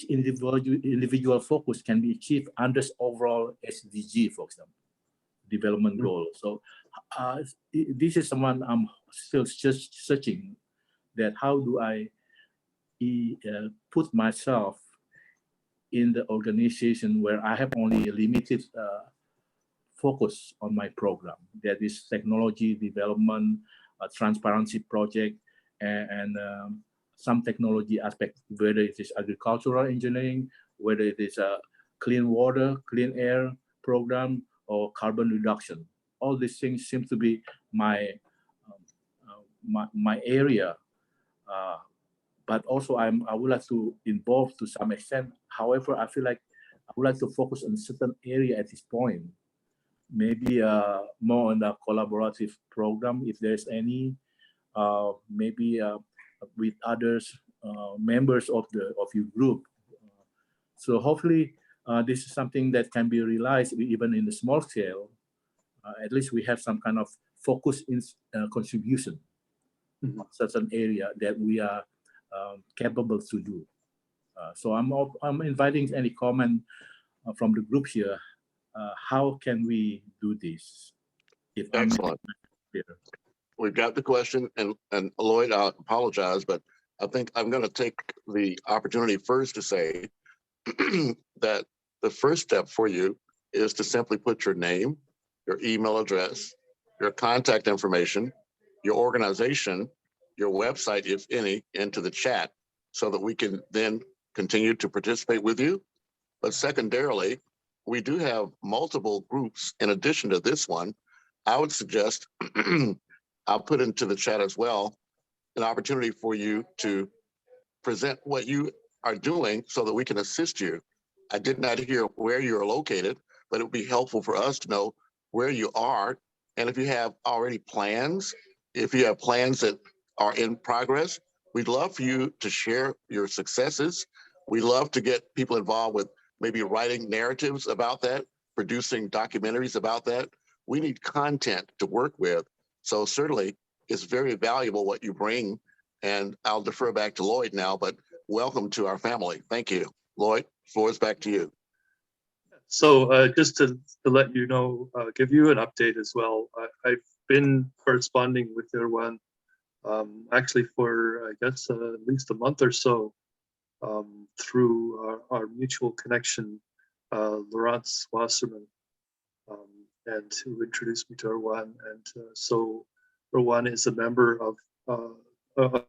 individual focus can be achieved under overall SDG, for example, development goal. So this is someone I'm still just searching, that how do I put myself in the organization where I have only a limited focus on my program, that is technology development, transparency project, and some technology aspect, whether it is agricultural engineering, whether it is a clean water, clean air program, or carbon reduction. All these things seem to be my area, but also I would like to involve to some extent. However, I feel like I would like to focus on a certain area at this point. Maybe more on the collaborative program, if there's any, maybe with others, members of your group. So hopefully this is something that can be realized even in the small scale. At least we have some kind of focus in contribution, such an area that we are capable to do. So I'm inviting any comment from the group here. How can we do this? Excellent. We've got the question, and Lloyd, I apologize, but I think I'm going to take the opportunity first to say that the first step for you is to simply put your name, your email address, your contact information, your organization, your website, if any, into the chat so that we can then continue to participate with you. But secondarily, we do have multiple groups in addition to this one. I would suggest I'll put into the chat as well an opportunity for you to present what you are doing so that we can assist you. I did not hear where you're located, but it would be helpful for us to know where you are. And if you have already plans, if you have plans that are in progress, we'd love for you to share your successes. We love to get people involved with maybe writing narratives about that, producing documentaries about that. We need content to work with. So certainly it's very valuable what you bring. And I'll defer back to Lloyd now, but welcome to our family. Thank you. Lloyd, floor is back to you. So just to let you know, give you an update as well. I've been corresponding with Irwan actually for, I guess, at least a month or so, through our mutual connection, Laurence Wasserman, and who introduced me to Erwan. And so Erwan is a member of, a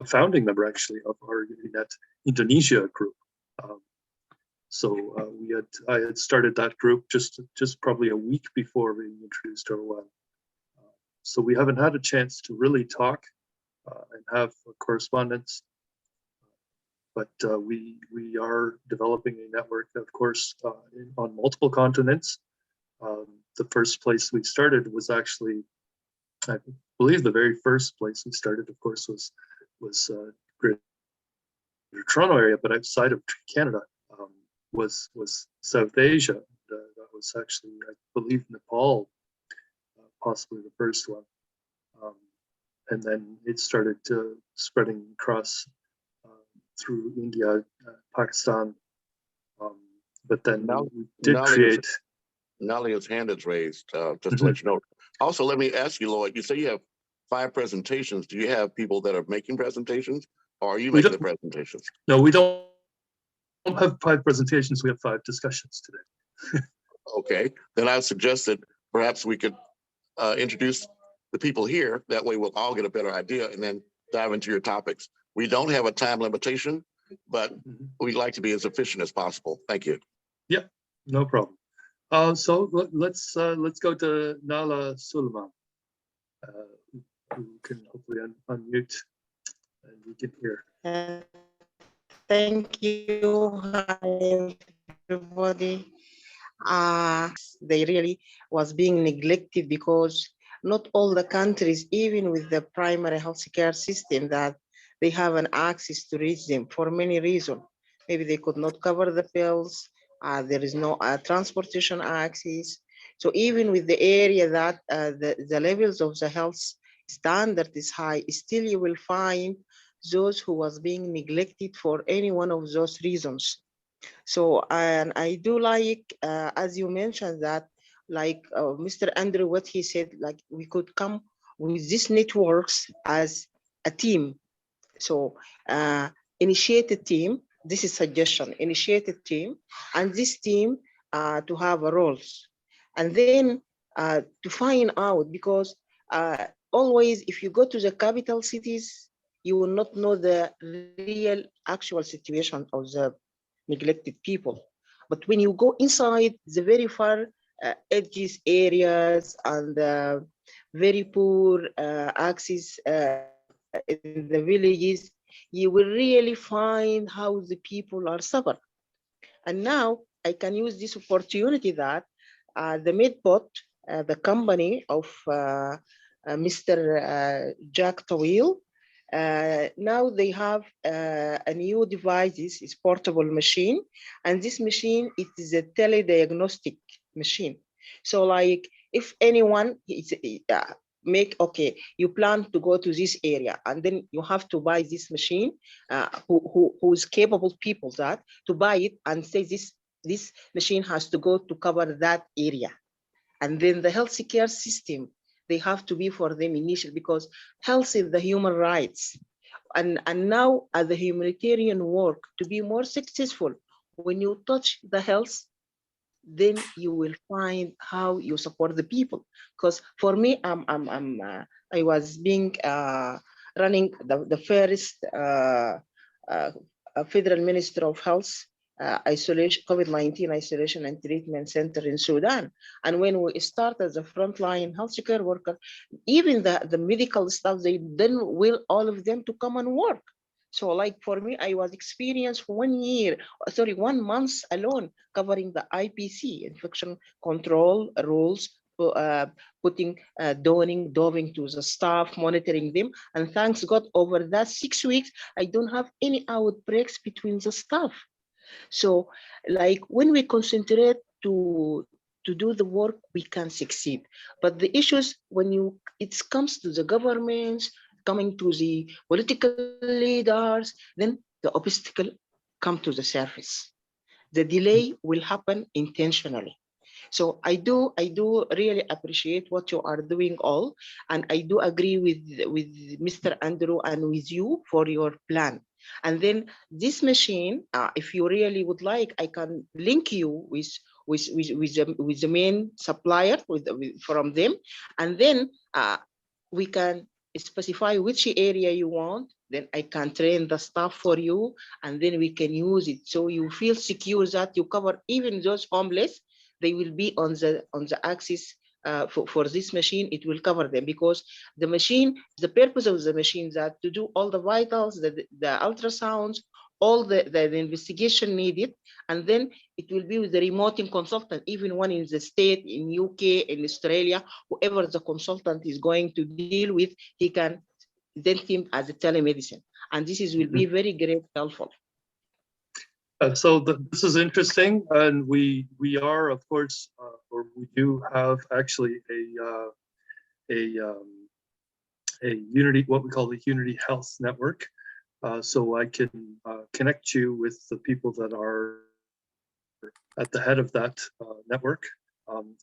founding member actually of our UnityNet Indonesia group. So I had started that group just probably a week before being introduced to Erwan. So we haven't had a chance to really talk and have a correspondence, but we are developing a network, of course, on multiple continents. The first place we started was actually, I believe the very first place we started, of course, was Greater Toronto area, but outside of Canada was South Asia. That was actually, I believe, Nepal, possibly the first one. And then it started spreading across through India, Pakistan. But then we did create. Nalia's hand is raised, just to let you know. Also, let me ask you, Lloyd, you say you have 5 presentations. Do you have people that are making presentations, or are you making the presentations? No, we don't have 5 presentations. We have 5 discussions today. Okay, then I suggest that perhaps we could introduce the people here. That way we'll all get a better idea and then dive into your topics. We don't have a time limitation, but we'd like to be as efficient as possible. Thank you. Yeah, no problem. So let's go to Nala Suleiman, who can hopefully unmute and we can hear. Thank you. Hi, everybody. They really was being neglected because not all the countries, even with the primary health care system, that they have an access to reach them for many reasons. Maybe they could not cover the bills. There is no transportation access. So even with the area that the levels of the health standard is high, still you will find those who was being neglected for any one of those reasons. So, and I do like, as you mentioned that, like Mr. Andrew, what he said, like we could come with these networks as a team. So initiate a team, this is suggestion, initiate a team, and this team to have roles. And then to find out, because always if you go to the capital cities, you will not know the real actual situation of the neglected people. But when you go inside the very far edges areas and very poor access in the villages, you will really find how the people are suffering. And now I can use this opportunity that the Medbot, the company of Mr. Jack Tawil, now they have a new device, it's portable machine, and this machine, it is a telediagnostic machine. So like if anyone you plan to go to this area, and then you have to buy this machine, who is capable people that to buy it and say this machine has to go to cover that area. And then the healthcare system, they have to be for them initially, because health is the human rights. And now as the humanitarian work to be more successful, when you touch the health, then you will find how you support the people. Because for me, I was being running the first Federal Minister of Health isolation, COVID-19 isolation and treatment center in Sudan. And when we start as a frontline healthcare worker, even the medical staff, they didn't will all of them to come and work. So like for me, I was experienced 1 month alone covering the IPC, infection control rules, putting doving to the staff, monitoring them. And thanks God, over that 6 weeks, I don't have any outbreaks between the staff. So like when we concentrate to do the work, we can succeed. But the issues when it comes to the governments, coming to the political leaders, then the obstacle come to the surface. The delay will happen intentionally. So I do really appreciate what you are doing all, and I do agree with Mr. Andrew and with you for your plan. And then this machine, if you really would like, I can link you with the main supplier from them, and then we can specify which area you want. Then I can train the staff for you, and then we can use it. So you feel secure that you cover even those homeless. They will be on the axis for this machine. It will cover them, because the machine, the purpose of the machine, that to do all the vitals, the ultrasounds, all the investigation needed, and then it will be with the remoting consultant, even one in the state, in UK, in Australia, whoever the consultant is going to deal with, he can send him as a telemedicine. And will be very great helpful. So this is interesting, and we are, of course, or we do have actually a Unity, what we call the Unity Health Network. So I can connect you with the people that are at the head of that network,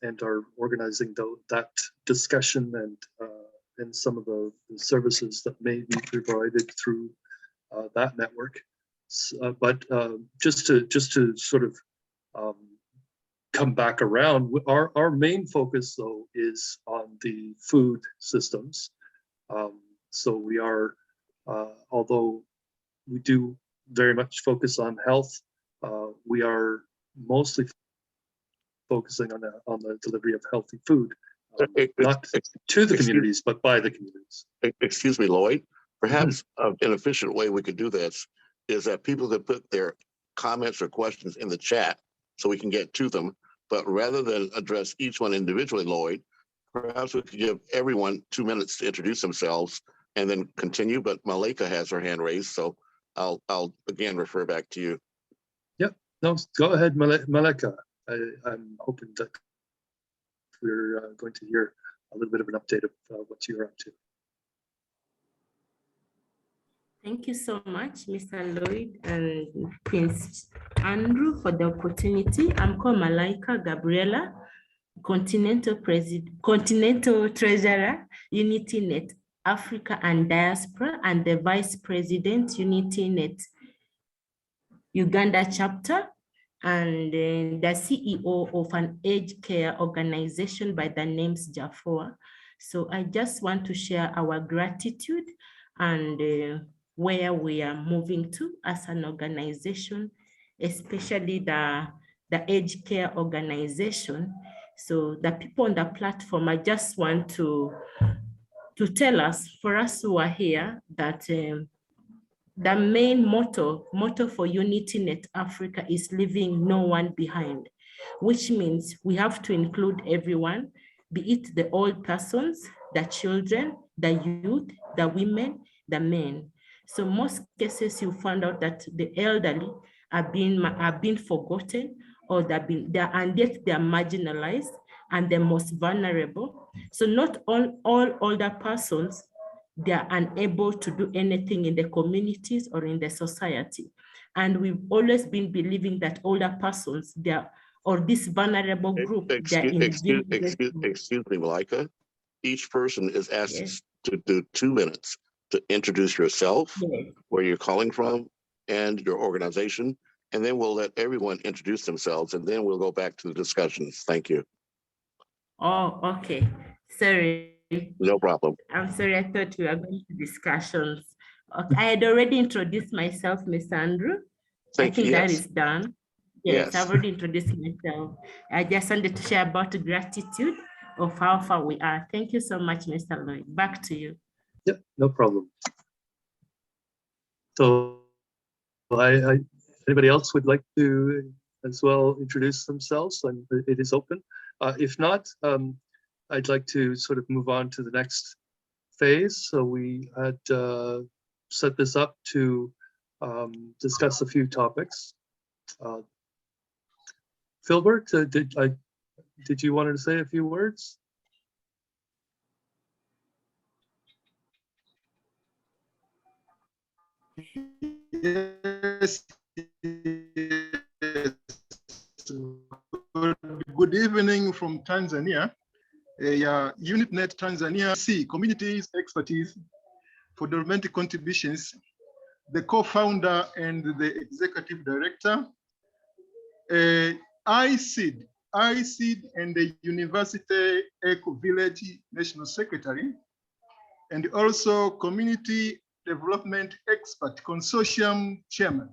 and are organizing that discussion and some of the services that may be provided through that network. But just to sort of come back around, our main focus though is on the food systems. So we are, although we do very much focus on health, we are mostly focusing on the delivery of healthy food, not to the communities, but by the communities. Excuse me, Lloyd. Perhaps an efficient way we could do this is that people could put their comments or questions in the chat so we can get to them. But rather than address each one individually, Lloyd, perhaps we could give everyone 2 minutes to introduce themselves and then continue. But Malika has her hand raised, so I'll again refer back to you. Yep. No, go ahead, Malika. I'm hoping that we're going to hear a little bit of an update of what you're up to. Thank you so much, Mr. Lloyd and Prince Andrew, for the opportunity. I'm called Malaika Gabriela, Continental Treasurer, UnityNet Africa and Diaspora, and the Vice President, UnityNet Uganda Chapter, and the CEO of an aged care organization by the names Jaffoa. So I just want to share our gratitude and where we are moving to as an organization, especially the aged care organization. So the people on the platform, I just want to tell us, for us who are here, that the main motto for UnityNet Africa is leaving no one behind, which means we have to include everyone, be it the old persons, the children, the youth, the women, the men. So most cases you find out that the elderly are being forgotten, or and yet they are marginalized and the most vulnerable. So not all older persons, they are unable to do anything in the communities or in the society. And we've always been believing that older persons, they are, or this vulnerable group, Excuse me, Malika. Each person is asked to do 2 minutes to introduce yourself, where you're calling from, and your organization, and then we'll let everyone introduce themselves, and then we'll go back to the discussions. Thank you. Oh, okay. Sorry. No problem. I'm sorry, I thought we were going to discussions. Okay. I had already introduced myself, Mr. Andrew. I think that is done. Yes, I've already introduced myself. I just wanted to share about the gratitude of how far we are. Thank you so much, Mr. Lloyd. Back to you. Yep, no problem. So anybody else would like to as well introduce themselves, and it is open. If not, I'd like to sort of move on to the next phase. So we had set this up to discuss a few topics. Philbert, did you want to say a few words? Yes. Good evening from Tanzania. UnityNet Tanzania Communities Expertise for Development Contributions, the co-founder and the executive director. ICEED and the University Eco Village National Secretary, and also Community Development Expert Consortium Chairman.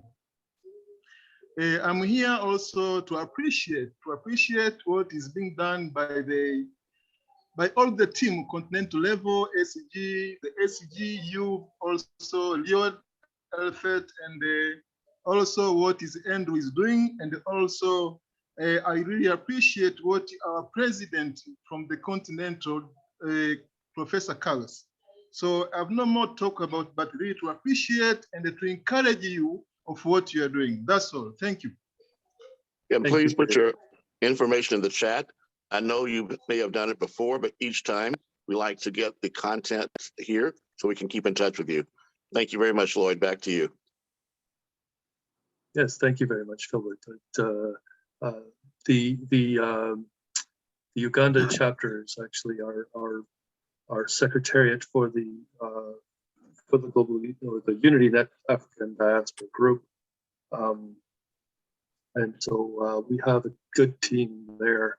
I'm here also to appreciate what is being done by all the team, continental level, SG, the SGU, also Leo Alfred, and also what is Andrew is doing, and also I really appreciate what our president from the continental, Professor Carlos. So I have no more talk about, but really to appreciate and to encourage you of what you are doing. That's all. Thank you. And Thank please you. put your information in the chat. I know you may have done it before, but each time we like to get the content here so we can keep in touch with you. Thank you very much, Lloyd. Back to you. Yes, thank you very much, Philbert. The Uganda chapter is actually our secretariat for the global, or the UnityNet African Diaspora Group, and so we have a good team there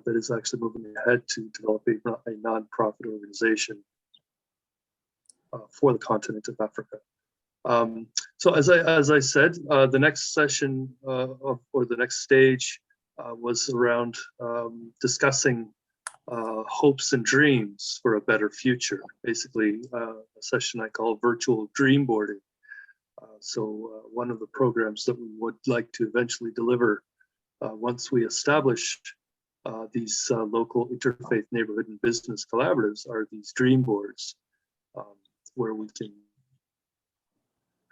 that is actually moving ahead to develop a non-profit organization for the continent of Africa. So as I said, the next session or the next stage was around discussing hopes and dreams for a better future. Basically, a session I call virtual dream boarding. So one of the programs that we would like to eventually deliver once we establish these local interfaith neighborhood and business collaboratives are these dream boards, where we can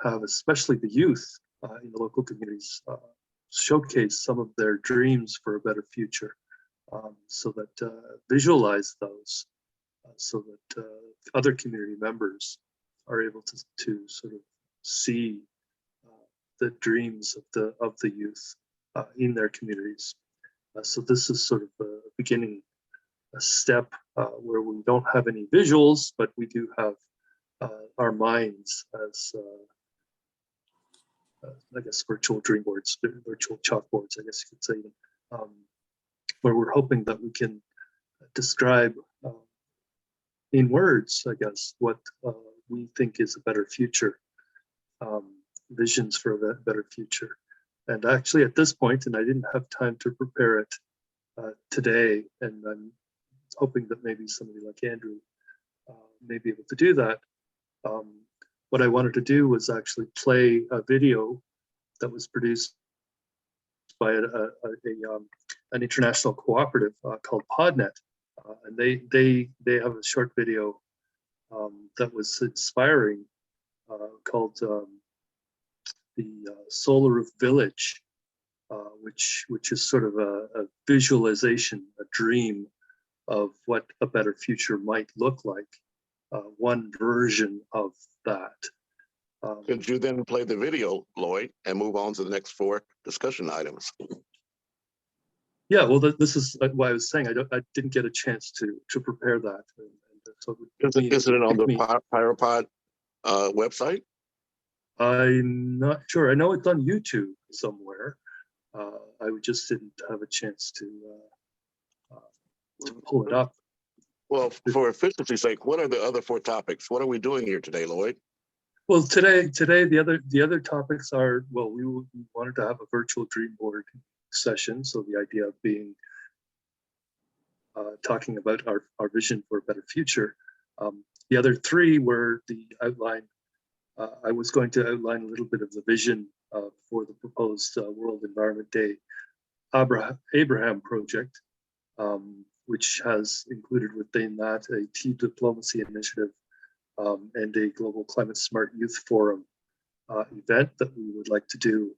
have especially the youth in the local communities showcase some of their dreams for a better future, so that visualize those, so that other community members are able to sort of see the dreams of the youth in their communities. So this is sort of a beginning, a step where we don't have any visuals, but we do have our minds as I guess virtual dream boards, virtual chalkboards, I guess you could say, where we're hoping that we can describe in words, I guess, what we think is a better future, visions for a better future. And actually at this point, and I didn't have time to prepare it today, and I'm hoping that maybe somebody like Andrew may be able to do that. What I wanted to do was actually play a video that was produced by an international cooperative called PodNet, and they have a short video that was inspiring called the Solar Roof Village, which is sort of a visualization, a dream of what a better future might look like. One version of that. Could you then play the video, Lloyd, and move on to the next 4 discussion items? Yeah, well, this is why I was saying I didn't get a chance to prepare that. And so Isn't it on the Pyropod website? I'm not sure. I know it's on YouTube somewhere. I just didn't have a chance to pull it up. Well, for efficiency's sake, what are the other 4 topics? What are we doing here today, Lloyd? Well, today the other topics are, well, we wanted to have a virtual dream board session. So the idea of being talking about our vision for a better future. The other 3 were the outline. I was going to outline a little bit of the vision for the proposed World Environment Day Abraham project, which has included within that a tea diplomacy initiative and a global climate smart youth forum event that we would like to do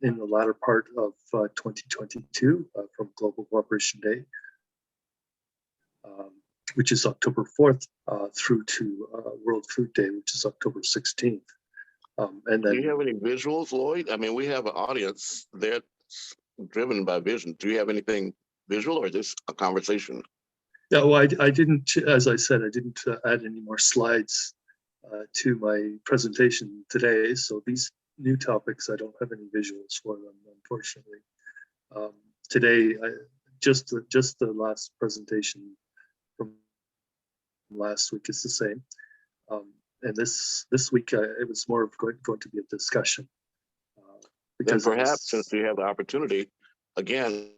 in the latter part of 2022 from Global Cooperation Day, which is October 4th through to World Food Day, which is October 16th. And then, do you have any visuals, Lloyd? I mean, we have an audience that's driven by vision. Do you have anything visual or just a conversation? Yeah, well, I didn't, as I said, I didn't add any more slides to my presentation today. So these new topics, I don't have any visuals for them, unfortunately. Today, just the last presentation from last week is the same. And this week, it was more of going to be a discussion. Then perhaps, since you have the opportunity, again,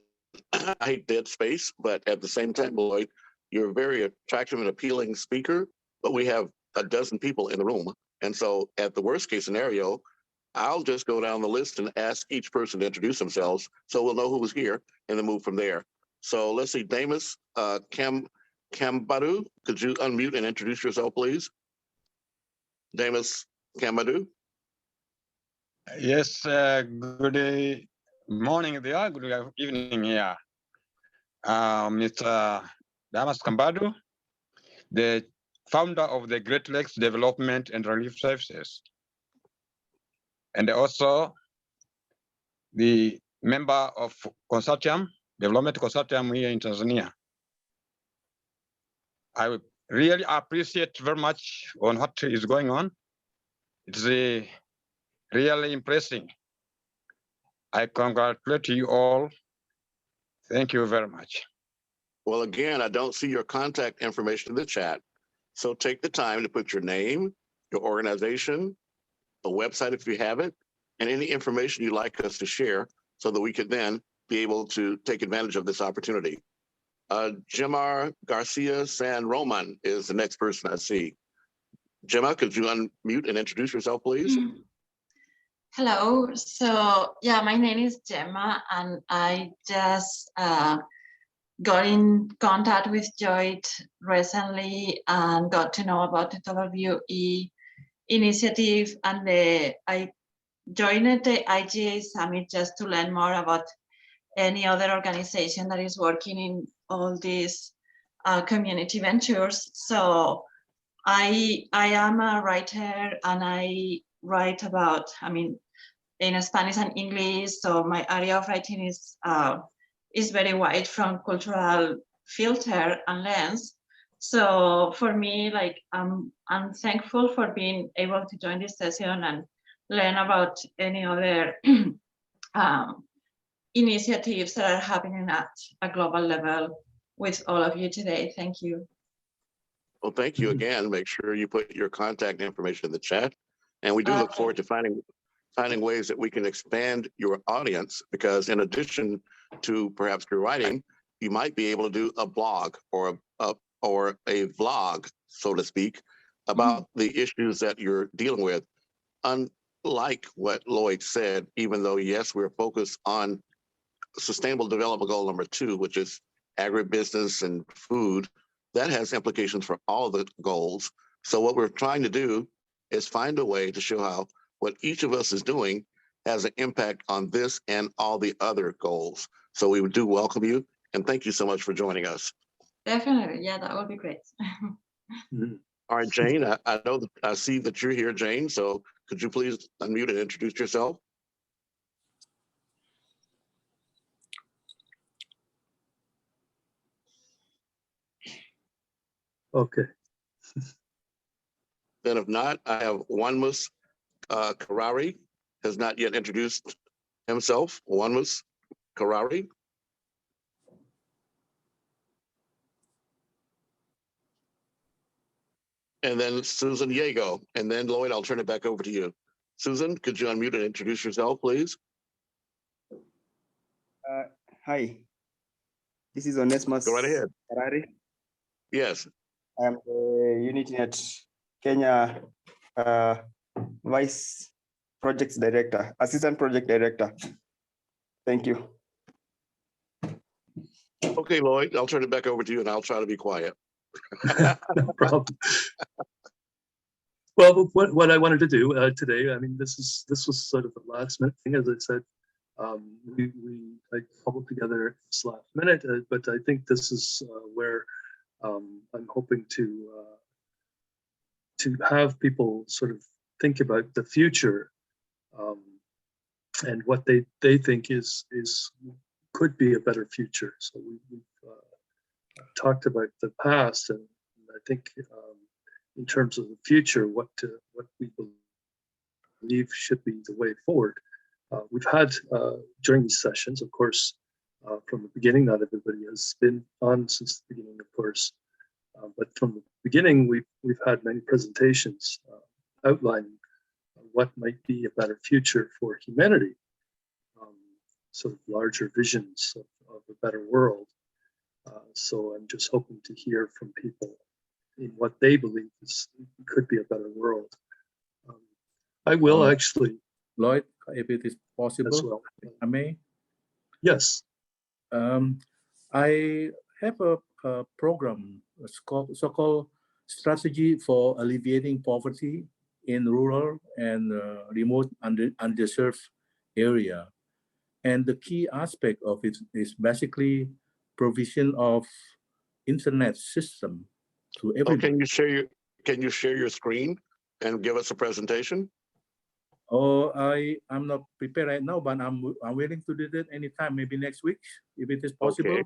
I hate dead space, but at the same time, Lloyd, you're a very attractive and appealing speaker, but we have a dozen people in the room. And so at the worst case scenario, I'll just go down the list and ask each person to introduce themselves so we'll know who was here and then move from there. So let's see, Damus Kambadu, could you unmute and introduce yourself, please? Damus Kambadu. Yes, good morning there, good evening here. Mr. Damas Kambadu, the founder of the Great Lakes Development and Relief Services, and also the member of consortium, development consortium here in Tanzania. I really appreciate very much on what is going on. It's really impressive. I congratulate you all. Thank you very much. Well, again, I don't see your contact information in the chat. So take the time to put your name, your organization, a website if you have it, and any information you'd like us to share so that we could then be able to take advantage of this opportunity. Jemar Garcia San Roman is the next person I see. Gemma, could you unmute and introduce yourself, please? Hello. So yeah, my name is Gemma, and I just got in contact with Joy recently and got to know about the WE initiative, and I joined the IGA Summit just to learn more about any other organization that is working in all these community ventures. So I am a writer, and I write about, in Spanish and English. So my area of writing is very wide from cultural filter and lens. So for me, like I'm thankful for being able to join this session and learn about any other initiatives that are happening at a global level with all of you today. Thank you. Well, thank you again. Make sure you put your contact information in the chat. And we do look forward to finding ways that we can expand your audience, because in addition to perhaps your writing, you might be able to do a blog or a vlog, so to speak, about the issues that you're dealing with. Unlike what Lloyd said, even though, yes, we're focused on Sustainable Development Goal number 2, which is agribusiness and food, that has implications for all the goals. So what we're trying to do is find a way to show how what each of us is doing has an impact on this and all the other goals. So we do welcome you, and thank you so much for joining us. Definitely, yeah, that would be great. All right, Jane, I know that I see that you're here, Jane, so could you please unmute and introduce yourself? Okay. Then if not, I have Wanmus Karari, has not yet introduced himself. Wanmus Karari. And then Susan Yago. And then Lloyd, I'll turn it back over to you. Susan, could you unmute and introduce yourself, please? Hi, this is Onesimus. Go right ahead. Harari. Yes. I'm the UnityNet Kenya Vice Projects Director, Assistant Project Director. Thank you. Okay, Lloyd, I'll turn it back over to you, and I'll try to be quiet. No problem. Well, what I wanted to do today, this was sort of a last minute thing, as I said. I cobbled together this last minute, but I think this is where I'm hoping to have people sort of think about the future and what they think could be a better future. So we've talked about the past, and I think in terms of the future, what we believe should be the way forward. We've had during these sessions, of course, from the beginning, not everybody has been on since the beginning, of course, but from the beginning, we've had many presentations outlining what might be a better future for humanity, sort of larger visions of a better world. So I'm just hoping to hear from people in what they believe could be a better world. I will actually, Lloyd, if it is possible, as well. I may. Yes. I have a program, a so-called strategy for alleviating poverty in rural and remote underserved area. And the key aspect of it is basically provision of internet system to everybody. Can you share your screen and give us a presentation? Oh, I'm not prepared right now, but I'm willing to do that anytime, maybe next week, if it is possible. Okay.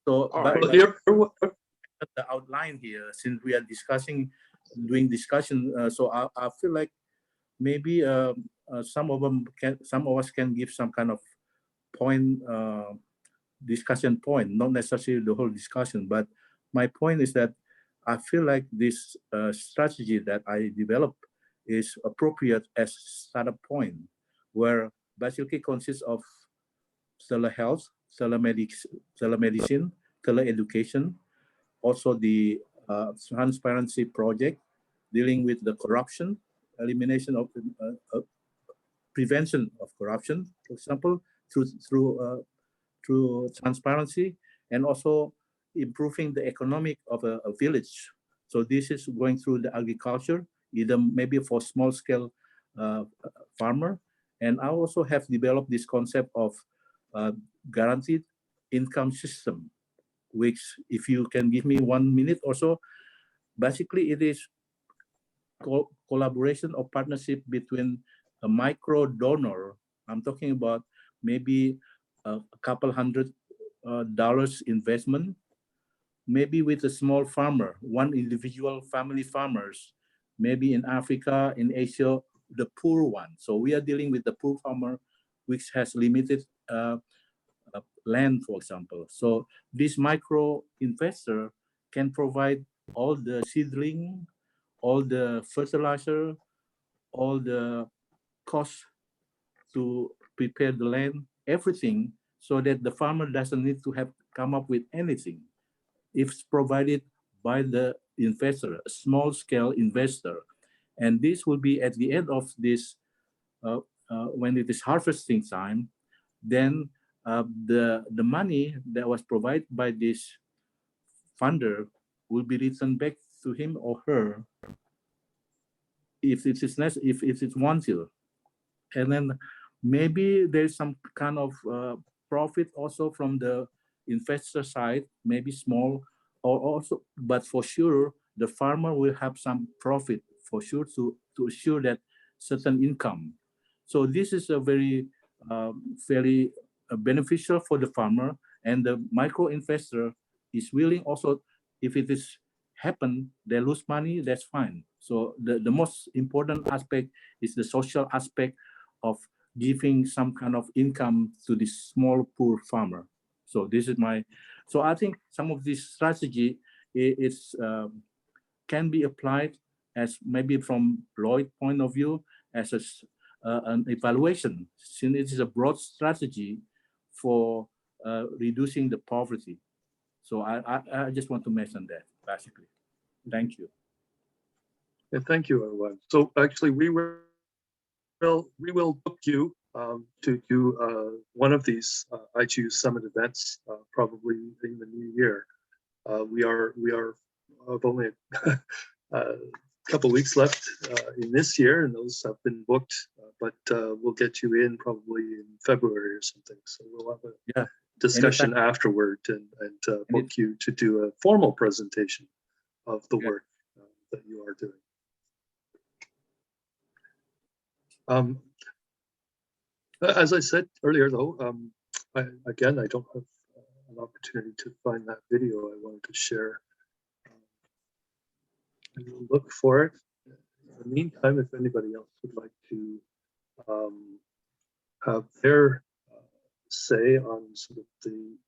So, All but right. Well, here, the outline here, since we are doing discussion, so I feel like maybe some of us can give some kind of point, discussion point, not necessarily the whole discussion, but my point is that I feel like this strategy that I developed is appropriate as startup point, where basically consists of telehealth, telemedicine, teleeducation, also the transparency project dealing with the corruption, elimination of prevention of corruption, for example, through transparency, and also improving the economic of a village. So this is going through the agriculture, either maybe for small scale farmer. And I also have developed this concept of guaranteed income system, which, if you can give me 1 minute or so, basically it is collaboration or partnership between a micro donor. I'm talking about maybe a couple $100 investment, maybe with a small farmer, one individual family farmers, maybe in Africa, in Asia, the poor one. So we are dealing with the poor farmer, which has limited land, for example. So this micro investor can provide all the seedling, all the fertilizer, all the costs to prepare the land, everything, so that the farmer doesn't need to have come up with anything. It's provided by the investor, a small scale investor. And this will be at the end of this, when it is harvesting time, then the money that was provided by this funder will be returned back to him or her if it is necessary, if it wants to. And then maybe there's some kind of profit also from the investor side, maybe small, or also, but for sure the farmer will have some profit for sure to assure that certain income. So this is a very fairly beneficial for the farmer, and the micro investor is willing also, if it is happen, they lose money, that's fine. So the most important aspect is the social aspect of giving some kind of income to this small poor farmer. So this is my, so I think some of this strategy is can be applied as maybe from Lloyd's point of view as an evaluation, since it is a broad strategy for reducing the poverty. So I just want to mention that basically. Thank you. Yeah, thank you, Arwan. So actually, we will book you to do one of these IGU Summit events probably in the new year. We are of only a couple weeks left in this year, and those have been booked. But we'll get you in probably in February or something. So we'll have a discussion afterward and book you to do a formal presentation of the work that you are doing. As I said earlier, though, I don't have an opportunity to find that video I wanted to share. I will look for it. In the meantime, if anybody else would like to have their say on sort of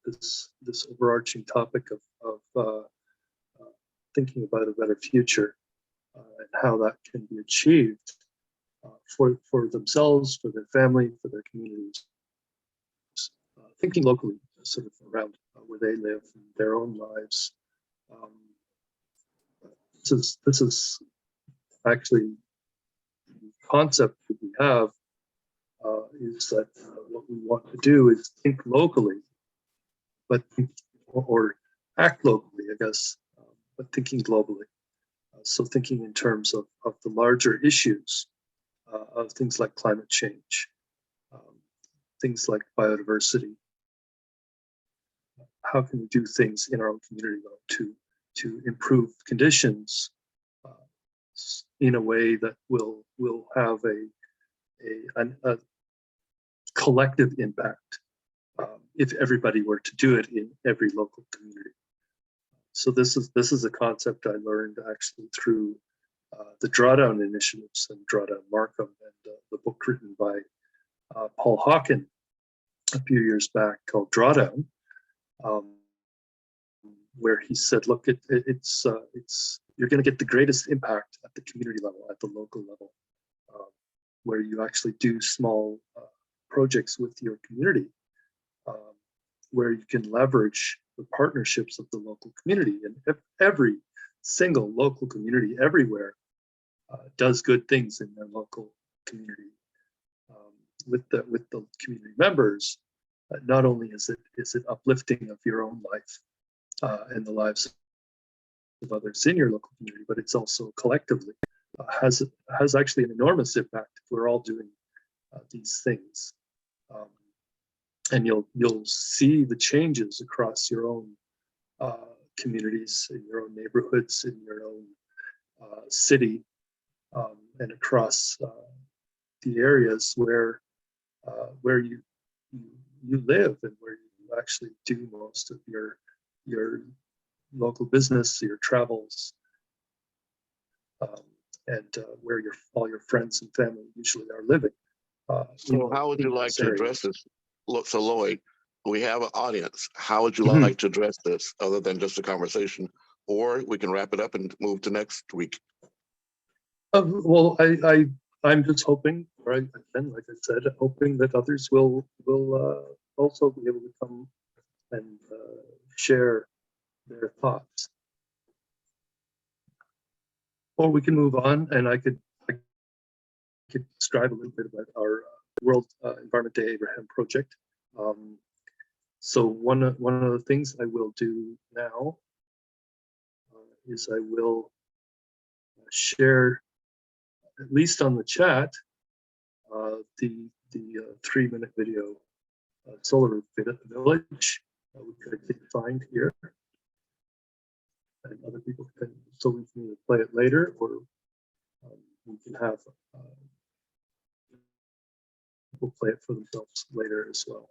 this overarching topic of thinking about a better future and how that can be achieved for themselves, for their family, for their communities. Thinking locally, sort of around where they live, in their own lives. This is actually the concept that we have is that what we want to do is think locally, but or act locally, I guess, but thinking globally. So thinking in terms of the larger issues of things like climate change, things like biodiversity. How can we do things in our own community to improve conditions in a way that will have a collective impact if everybody were to do it in every local community. So this is a concept I learned actually through the Drawdown initiatives and Drawdown Markham and the book written by Paul Hawken a few years back called Drawdown, where he said, look, it's you're going to get the greatest impact at the community level, at the local level, where you actually do small projects with your community, where you can leverage the partnerships of the local community. And every single local community everywhere does good things in their local community with the community members. Not only is it uplifting of your own life and the lives of others in your local community, but it's also collectively has actually an enormous impact if we're all doing these things. And you'll see the changes across your own communities, in your own neighborhoods, in your own city, and across the areas where you live and where you actually do most of your local business, your travels, and where all your friends and family usually are living. So how would you like to address this? Look, so Lloyd, we have an audience. How would you Mhm. like to address this other than just a conversation? Or we can wrap it up and move to next week. Well, I'm just hoping, right? Again, like I said, hoping that others will also be able to come and share their thoughts. Or we can move on, and I could describe a little bit about our World Environment Day Abraham project. So one of the things I will do now is I will share, at least on the chat, the 3-minute video solar village we could find here, and other people can, so we can either play it later or we can have people play it for themselves later as well.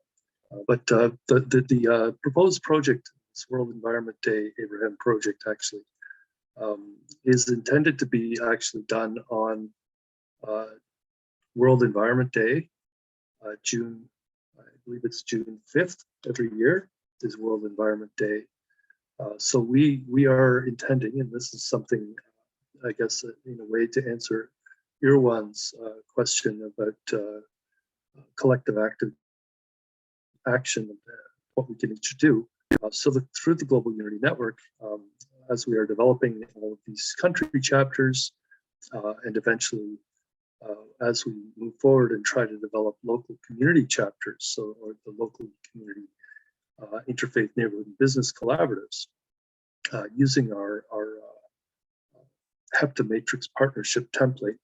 But the proposed project, this World Environment Day Abraham project, actually is intended to be actually done on World Environment Day, June, I believe it's June 5th every year is World Environment Day. So we are intending, and this is something, I guess, in a way to answer Irwan's question about collective action, what we can each do. So through the Global Unity Network, as we are developing all of these country chapters, and eventually as we move forward and try to develop local community chapters, or the local community interfaith neighborhood and business collaboratives, using our HEPTA matrix partnership template.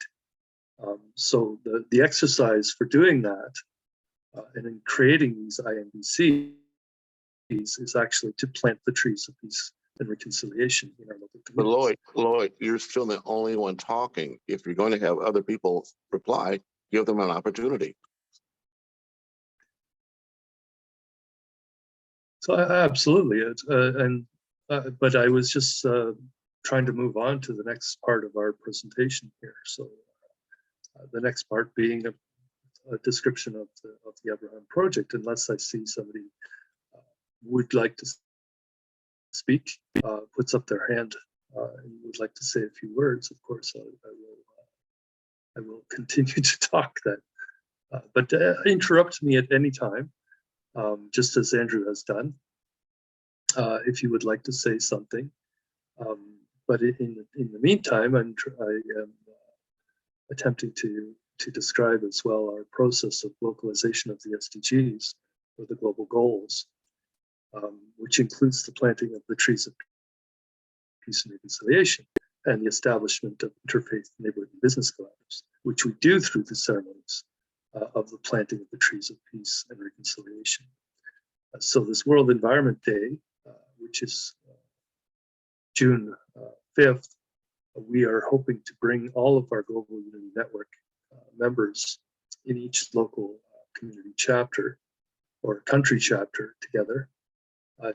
So the exercise for doing that and in creating these INBCs is actually to plant the trees of peace and reconciliation in our local communities. But Lloyd, you're still the only one talking. If you're going to have other people reply, give them an opportunity. So absolutely, but I was just trying to move on to the next part of our presentation here. So the next part being a description of the Abraham project, unless I see somebody would like to speak, puts up their hand and would like to say a few words. Of course, I will continue to talk then. But interrupt me at any time, just as Andrew has done, if you would like to say something. But in the meantime, I am attempting to describe as well our process of localization of the SDGs, or the global goals, which includes the planting of the trees of peace and reconciliation, and the establishment of interfaith neighborhood and business collaboratives, which we do through the ceremonies of the planting of the trees of peace and reconciliation. So this World Environment Day, which is June 5th, we are hoping to bring all of our Global Unity Network members in each local community chapter or country chapter together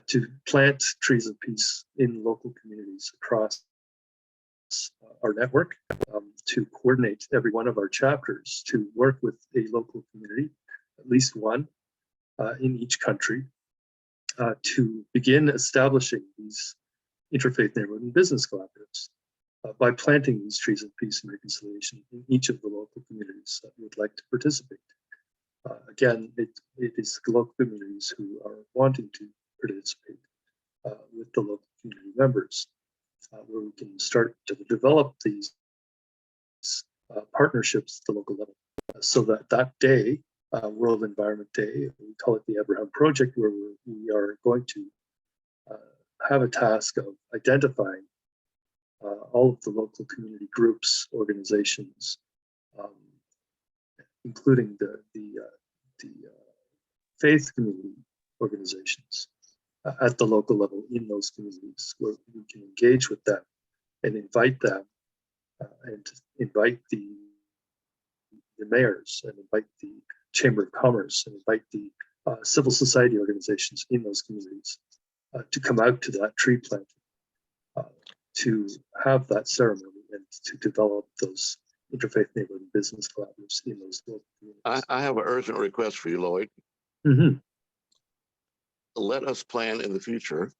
to plant trees of peace in local communities across our network, to coordinate every one of our chapters to work with a local community, at least one in each country, to begin establishing these interfaith neighborhood and business collaboratives by planting these trees of peace and reconciliation in each of the local communities that would like to participate. Again, it is the local communities who are wanting to participate with the local community members, where we can start to develop these partnerships at the local level, so that day, World Environment Day, we call it the Abraham Project, where we are going to have a task of identifying all of the local community groups, organizations, including the faith community organizations at the local level in those communities, where we can engage with them and invite them and invite the mayors and invite the Chamber of Commerce and invite the civil society organizations in those communities to come out to that tree planting, to have that ceremony and to develop those interfaith neighborhood and business collaboratives in those local communities. I have an urgent request for you, Lloyd. Mm-hmm. Let us plan in the future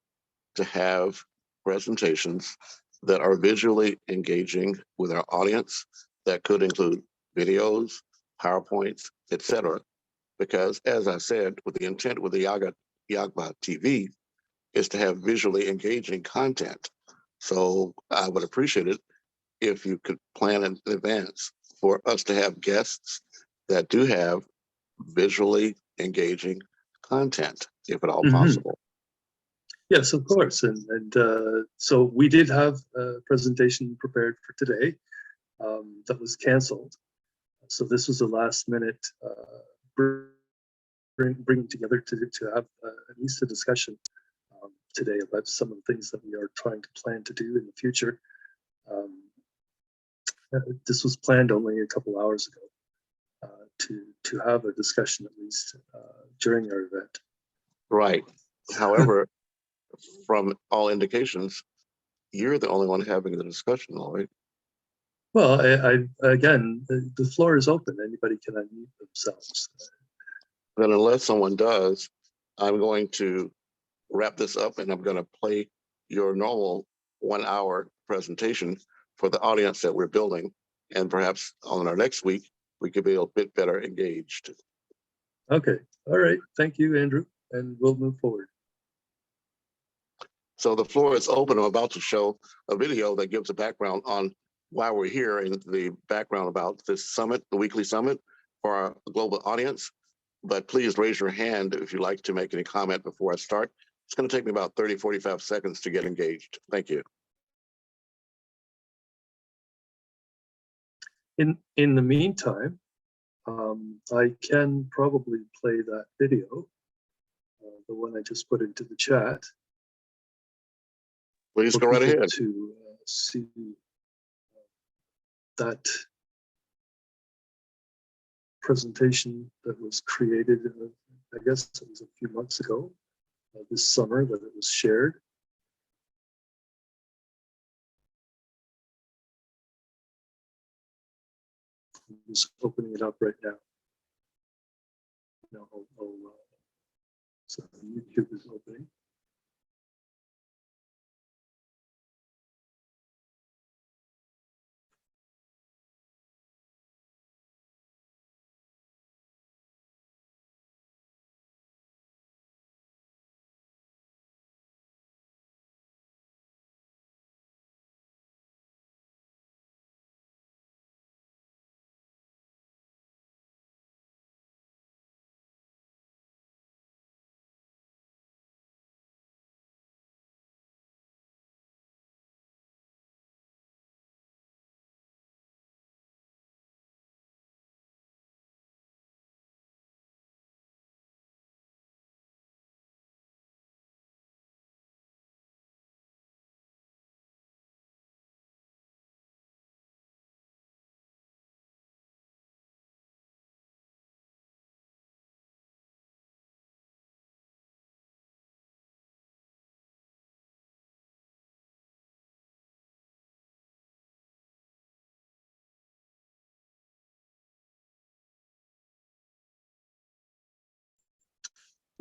to have presentations that are visually engaging with our audience, that could include videos, PowerPoints, etc. Because as I said, with the intent with the AHIABGA-TV is to have visually engaging content. So I would appreciate it if you could plan in advance for us to have guests that do have visually engaging content, if at all possible. Yes, of course. And so we did have a presentation prepared for today that was canceled. So this was a last minute bringing together to have at least a discussion today about some of the things that we are trying to plan to do in the future. This was planned only a couple hours ago to have a discussion at least during our event. Right. However, from all indications, you're the only one having the discussion, Lloyd. Well, again, the floor is open. Anybody can unmute themselves. Then unless someone does, I'm going to wrap this up and I'm going to play your normal 1 hour presentation for the audience that we're building. And perhaps on our next week, we could be a bit better engaged. Okay. All right. Thank you, Andrew. And we'll move forward. So the floor is open. I'm about to show a video that gives a background on why we're here and the background about this summit, the weekly summit for our global audience. But please raise your hand if you'd like to make any comment before I start. It's going to take me about 30, 45 seconds to get engaged. Thank you. In the meantime, I can probably play that video, the one I just put into the chat. Please go right ahead. To see that presentation that was created, I guess it was a few months ago, this summer that it was shared. I'm just opening it up right now. Now, so YouTube is opening.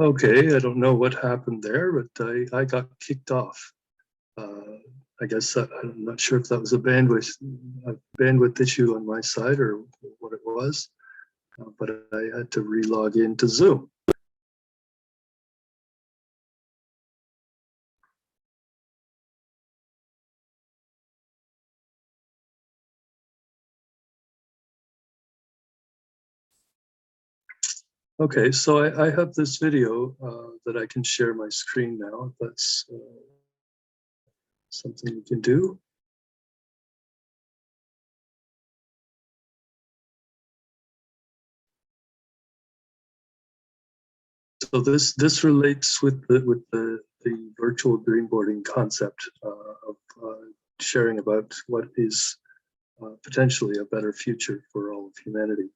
Okay, I don't know what happened there, but I got kicked off. I guess I'm not sure if that was a bandwidth issue on my side or what it was, but I had to re-log into Zoom. Okay, so I have this video that I can share my screen now, if that's something you can do. So this relates with the virtual greenboarding concept of sharing about what is potentially a better future for all of humanity.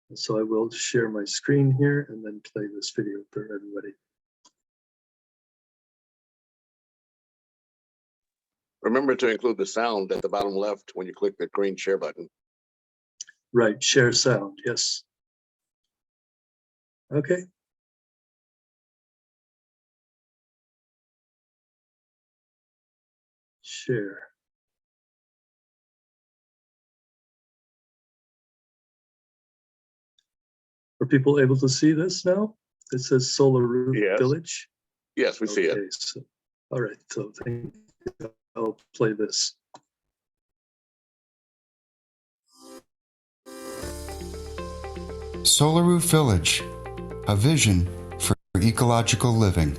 And so I will share my screen here and then play this video for everybody. Remember to include the sound at the bottom left when you click the green share button. Right, share sound, yes. Okay. Share. Are people able to see this now? It says Solar Roof Village. Yes, we see it. So, all right, so I'll play this. Solar Roof Village, a vision for ecological living.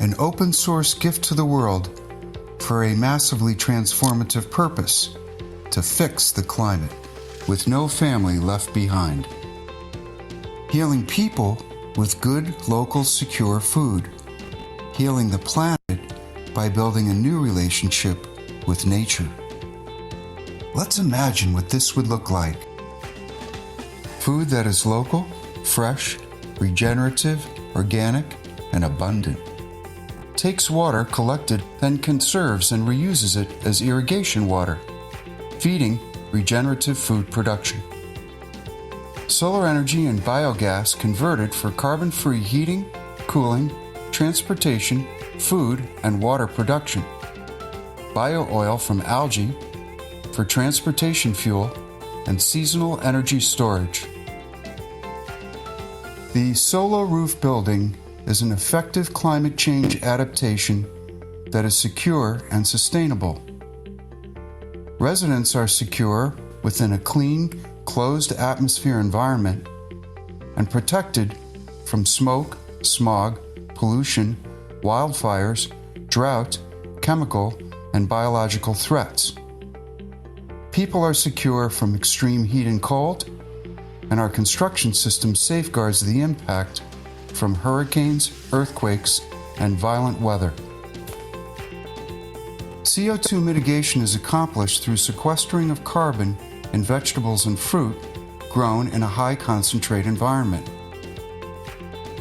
An open source gift to the world for a massively transformative purpose to fix the climate with no family left behind. Healing people with good, local, secure food. Healing the planet by building a new relationship with nature. Let's imagine what this would look like. Food that is local, fresh, regenerative, organic, and abundant. Takes water collected, then conserves and reuses it as irrigation water, feeding regenerative food production. Solar energy and biogas converted for carbon-free heating, cooling, transportation, food, and water production. Bio-oil from algae for transportation fuel and seasonal energy storage. The Solar Roof Building is an effective climate change adaptation that is secure and sustainable. Residents are secure within a clean, closed atmosphere environment and protected from smoke, smog, pollution, wildfires, drought, chemical, and biological threats. People are secure from extreme heat and cold, and our construction system safeguards the impact from hurricanes, earthquakes, and violent weather. CO2 mitigation is accomplished through sequestering of carbon in vegetables and fruit grown in a high concentrate environment.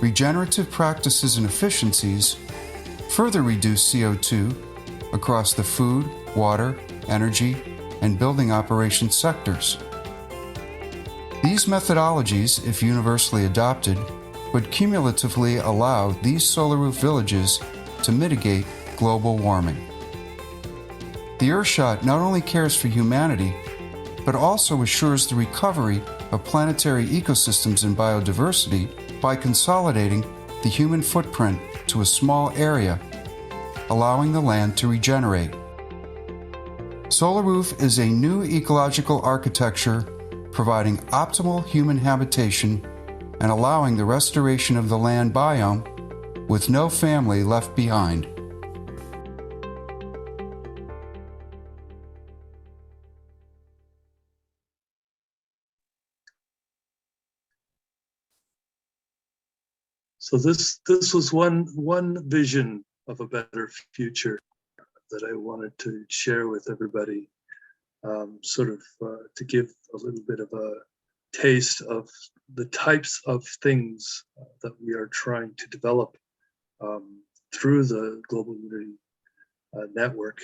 regenerative practices and efficiencies further reduce CO2 across the food, water, energy, and building operations sectors. These methodologies, if universally adopted, would cumulatively allow these solar roof villages to mitigate global warming. The Earthshot not only cares for humanity, but also assures the recovery of planetary ecosystems and biodiversity by consolidating the human footprint to a small area, allowing the land to regenerate. Solar Roof is a new ecological architecture providing optimal human habitation and allowing the restoration of the land biome with no family left behind. So this was one vision of a better future that I wanted to share with everybody, to give a little bit of a taste of the types of things that we are trying to develop through the Global Unity Network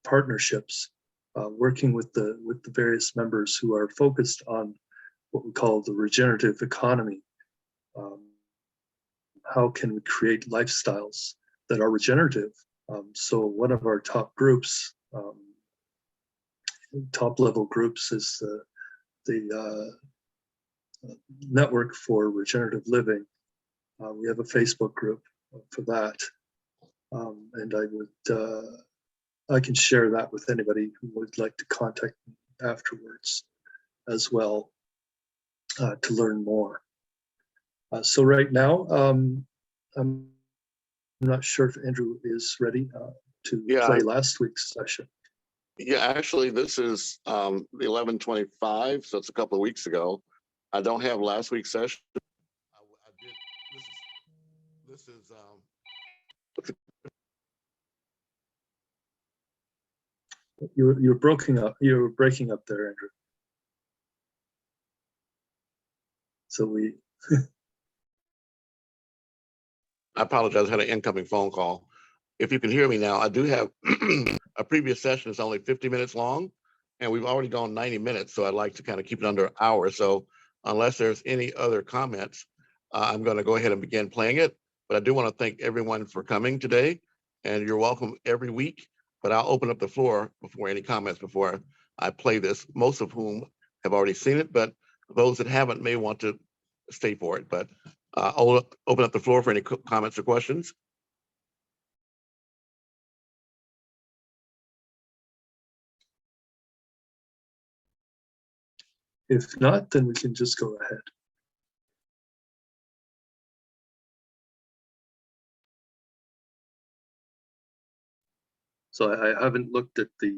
partnerships, working with the various members who are focused on what we call the regenerative economy. How can we create lifestyles that are regenerative? So one of our top groups, top level groups, is the Network for Regenerative Living. We have a Facebook group for that, and I can share that with anybody who would like to contact me afterwards as well to learn more. So right now, I'm not sure if Andrew is ready to play last week's session. Yeah, actually, this is 11/25, so it's a couple of weeks ago. I don't have last week's session. I did. This is. You're breaking up. You're breaking up there, Andrew. So we. I apologize. I had an incoming phone call. If you can hear me now, I do have a previous session is only 50 minutes long, and we've already gone 90 minutes. So I'd like to kind of keep it under an hour. So unless there's any other comments, I'm going to go ahead and begin playing it. But I do want to thank everyone for coming today, and you're welcome every week. But I'll open up the floor before any comments before I play this, most of whom have already seen it, but those that haven't may want to stay for it. But I'll open up the floor for any comments or questions. If not, then we can just go ahead. So I haven't looked at the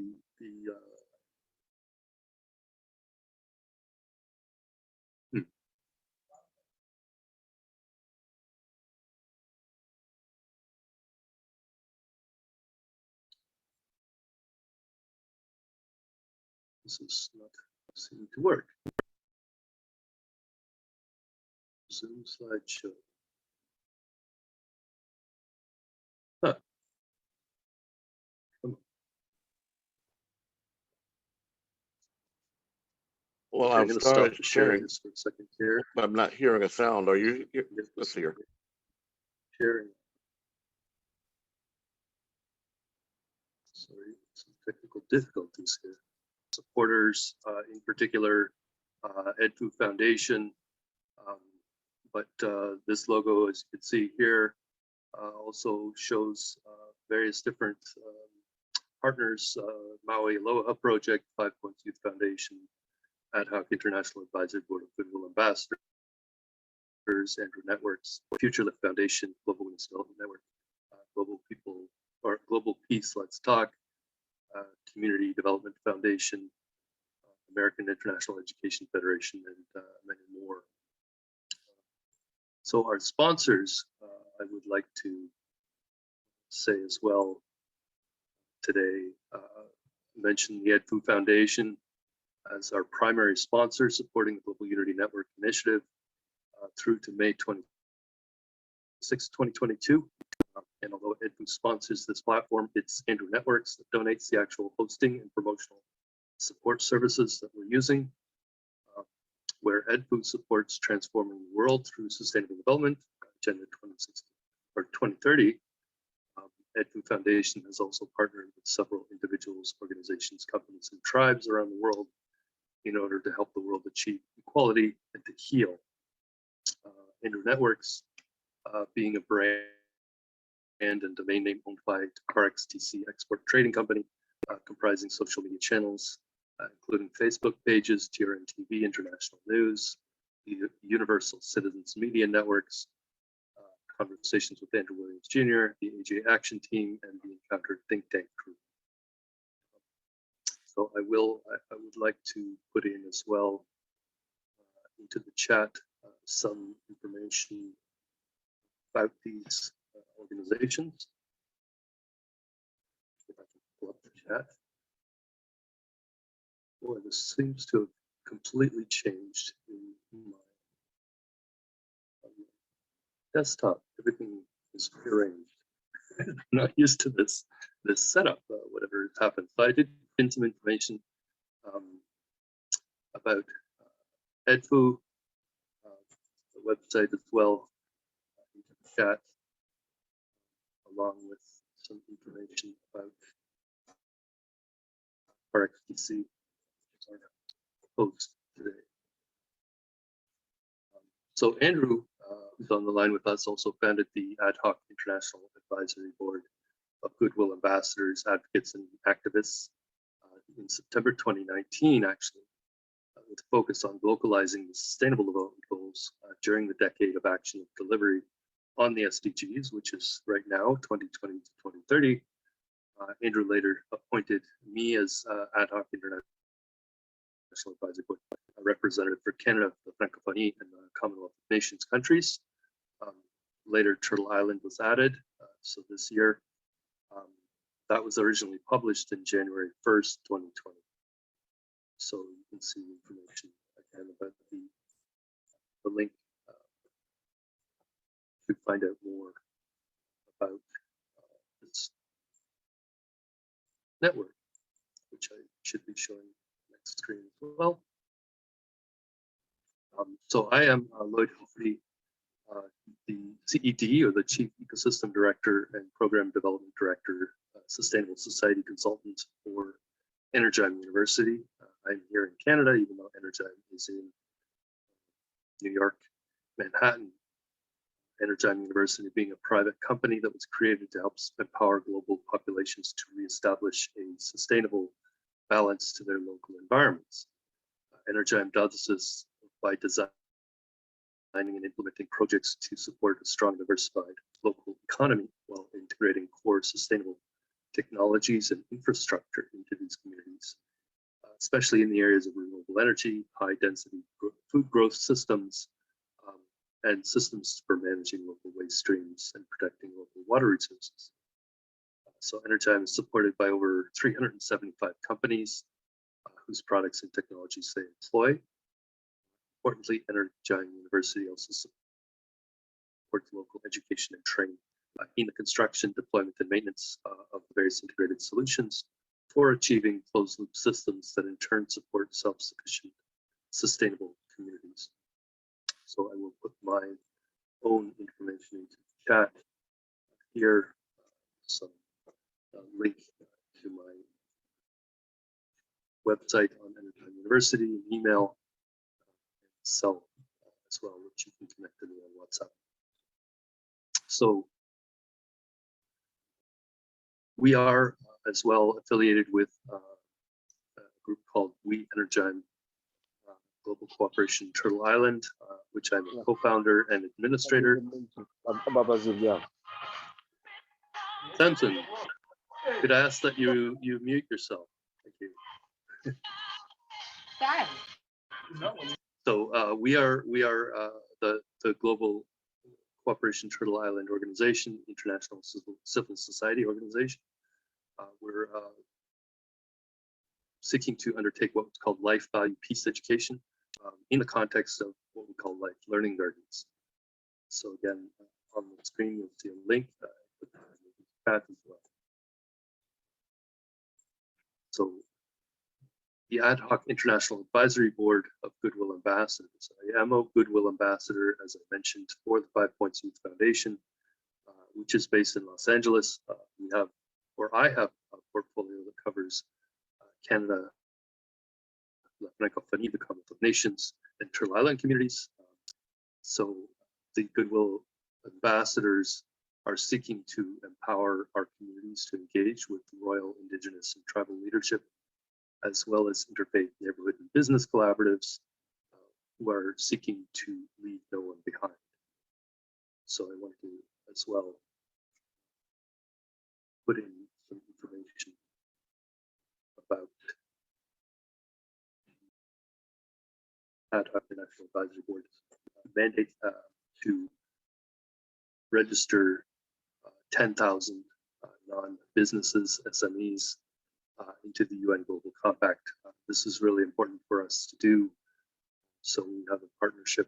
This is not seeming to work. Zoom slideshow. Huh. Well, I'm I've going to started stop sharing this for a second here. but I'm not hearing a sound. Are you? Let's see here. Sharing. Sorry, some technical difficulties here. Supporters, in particular, EdFu Foundation, but this logo, as you can see here, also shows various different partners: Maui Aloha Project, 5 Points Youth Foundation, Ad Hoc International Advisory Board of Goodwill Ambassadors, Andrew Networks, Future Lift Foundation, Global Women's Development Network, Global People or Global Peace Let's Talk, Community Development Foundation, American International Education Federation, and many more. So our sponsors, I would like to say as well today, mention the EdFu Foundation as our primary sponsor, supporting the Global Unity Network initiative through to May 20. 2022. And although EdFu sponsors this platform, it's Andrew Networks that donates the actual hosting and promotional support services that we're using. Where EdFu supports transforming the world through sustainable development, Agenda 2060 or 2030. EdFu Foundation has also partnered with several individuals, organizations, companies, and tribes around the world in order to help the world achieve equality and to heal. Andrew Networks, being a brand and domain name owned by RXTC Export Trading Company, comprising social media channels, including Facebook pages, TRN TV, International News, the Universal Citizens Media Networks, conversations with Andrew Williams Jr., the AJ Action Team, and the Encounter Think Tank Group. So I would like to put in as well into the chat some information about these organizations. If I can pull up the chat. Boy, this seems to have completely changed in my desktop. Everything is rearranged. I'm not used to this setup, whatever has happened. So I did pin some information about EdFu, the website as well, in the chat, along with some information about RXTC, our host today. So Andrew, who's on the line with us, also founded the Ad Hoc International Advisory Board of Goodwill Ambassadors, Advocates, and Activists in September 2019, actually, with a focus on localizing the Sustainable Development Goals during the decade of action of delivery on the SDGs, which is right now 2020 to 2030. Andrew later appointed me as Ad Hoc International Advisory Board representative for Canada, the Francophonie, and the Commonwealth of Nations countries. Later, Turtle Island was added. So this year, that was originally published in January 1st, 2020. So you can see information again about the link to find out more about this network, which I should be showing next screen as well. So I am Lloyd Hofferty, the CED, or the Chief Ecosystem Director and Program Development Director, Sustainable Society Consultant for Energime University. I'm here in Canada, even though Energime is in New York, Manhattan. Energime University being a private company that was created to help empower global populations to reestablish a sustainable balance to their local environments. Energime does this by designing and implementing projects to support a strong, diversified local economy while integrating core sustainable technologies and infrastructure into these communities, especially in the areas of renewable energy, high density food growth systems, and systems for managing local waste streams and protecting local water resources. So Energime is supported by over 375 companies whose products and technologies they employ. Importantly, Energime University also supports local education and training in the construction, deployment, and maintenance of various integrated solutions for achieving closed loop systems that in turn support self-sufficient, sustainable communities. So I will put my own information into the chat here, some link to my website on Energime University, an email, and cell as well, which you can connect to me on WhatsApp. So we are as well affiliated with a group called We Energime Global Cooperation Turtle Island, which I'm a co-founder and administrator. Samson, could I ask that you mute yourself? Thank you. So we are the Global Cooperation Turtle Island organization, international civil society organization. We're seeking to undertake what's called life value peace education in the context of what we call life learning gardens. So again, on the screen, you'll see a link with the chat as well. So the Ad Hoc International Advisory Board of Goodwill Ambassadors. I am a Goodwill Ambassador, as I mentioned, for the 5 Points Youth Foundation, which is based in Los Angeles. I have a portfolio that covers Canada, La Francophonie, the Commonwealth of Nations, and Turtle Island communities. So the Goodwill Ambassadors are seeking to empower our communities to engage with Royal, Indigenous, and tribal leadership, as well as interfaith neighborhood and business collaboratives who are seeking to leave no one behind. So I want to as well put in some information about Ad Hoc International Advisory Board mandate to register 10,000 non-businesses, SMEs, into the UN Global Compact. This is really important for us to do. So we have a partnership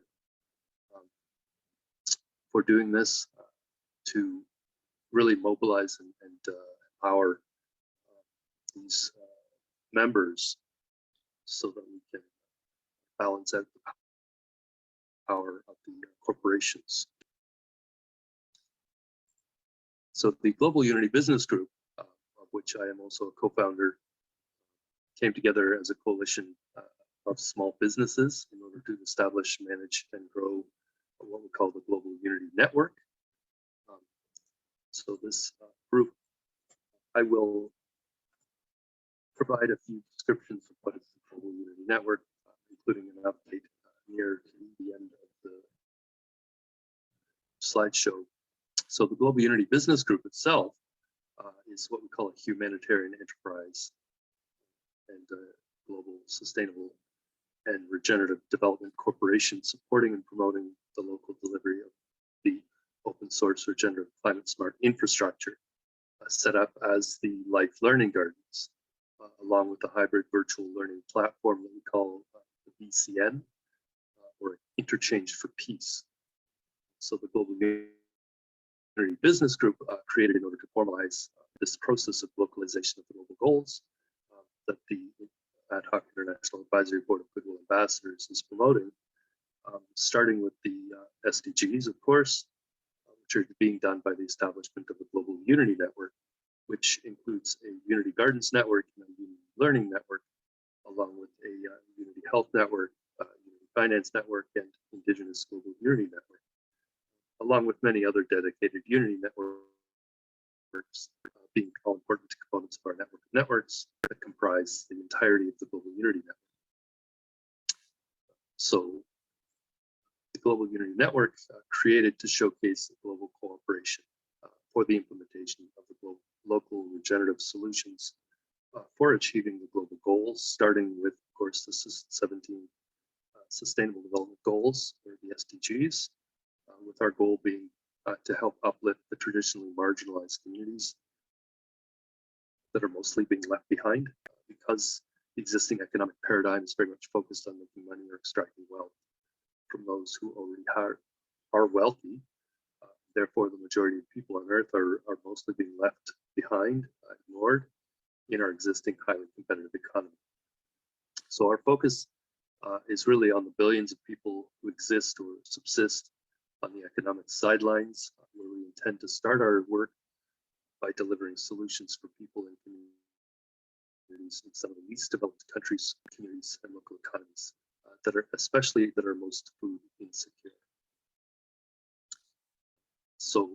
for doing this to really mobilize and empower these members so that we can balance out the power of the corporations. So the Global Unity Business Group, of which I am also a co-founder, came together as a coalition of small businesses in order to establish, manage, and grow what we call the Global Unity Network. So this group, I will provide a few descriptions of what is the Global Unity Network, including an update near the end of the slideshow. So the Global Unity Business Group itself is what we call a humanitarian enterprise and global sustainable and regenerative development corporation supporting and promoting the local delivery of the open source regenerative climate smart infrastructure set up as the Life Learning Gardens, along with the hybrid virtual learning platform that we call the VCN, or Interchange for Peace. So the Global Unity Business Group created in order to formalize this process of localization of the global goals that the Ad Hoc International Advisory Board of Goodwill Ambassadors is promoting, starting with the SDGs, of course, which are being done by the establishment of the Global Unity Network, which includes a Unity Gardens Network and a Unity Learning Network, along with a Unity Health Network, Unity Finance Network, and Indigenous Global Unity Network, along with many other dedicated Unity networks, being all important components of our network of networks that comprise the entirety of the Global Unity Network. So the Global Unity Network created to showcase the global cooperation for the implementation of the local regenerative solutions for achieving the global goals, starting with, of course, the 17 Sustainable Development Goals, or the SDGs, with our goal being to help uplift the traditionally marginalized communities that are mostly being left behind because the existing economic paradigm is very much focused on making money or extracting wealth from those who already are wealthy. Therefore, the majority of people on Earth are mostly being left behind, ignored in our existing highly competitive economy. So our focus is really on the billions of people who exist or subsist on the economic sidelines, where we intend to start our work by delivering solutions for people and communities in some of the least developed countries, communities, and local economies that are most food insecure. So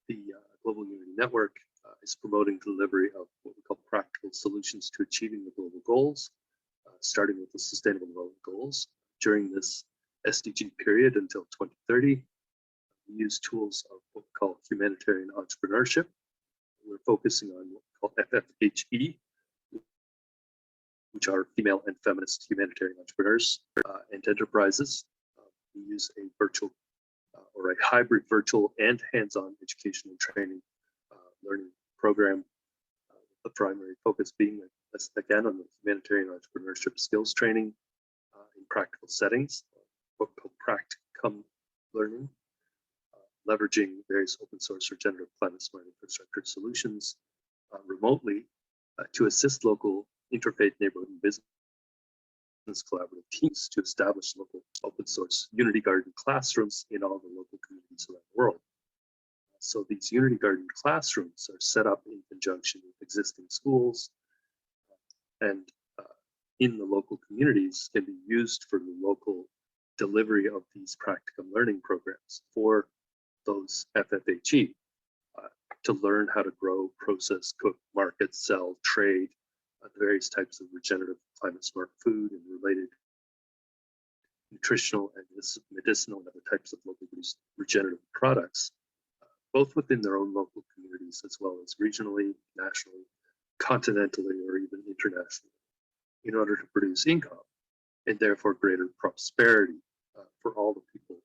the Global Unity Network is promoting delivery of what we call practical solutions to achieving the global goals, starting with the Sustainable Development Goals. During this SDG period until 2030, we use tools of what we call humanitarian entrepreneurship. We're focusing on what we call FFHE, which are female and feminist humanitarian entrepreneurs and enterprises. We use a virtual or a hybrid virtual and hands-on education and training learning program. The primary focus being, again, on the humanitarian entrepreneurship skills training in practical settings, what we call practicum learning, leveraging various open source regenerative climate smart infrastructure solutions remotely to assist local interfaith neighborhood and business collaborative teams to establish local open source Unity Garden classrooms in all the local communities around the world. So these Unity Garden classrooms are set up in conjunction with existing schools and in the local communities can be used for the local delivery of these practicum learning programs for those FFHE to learn how to grow, process, cook, market, sell, trade, various types of regenerative climate smart food and related nutritional and medicinal and other types of local produced regenerative products, both within their own local communities as well as regionally, nationally, continentally, or even internationally, in order to produce income and therefore greater prosperity for all the people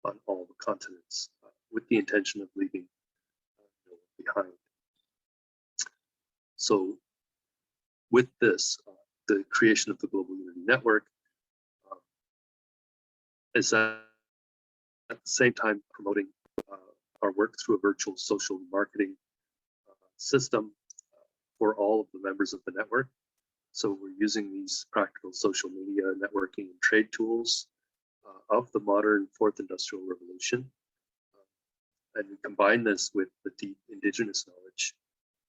on all the continents, with the intention of leaving no one behind. So with this, the creation of the Global Unity Network is at the same time promoting our work through a virtual social marketing system for all of the members of the network. So we're using these practical social media networking and trade tools of the modern fourth industrial revolution. And we combine this with the deep indigenous knowledge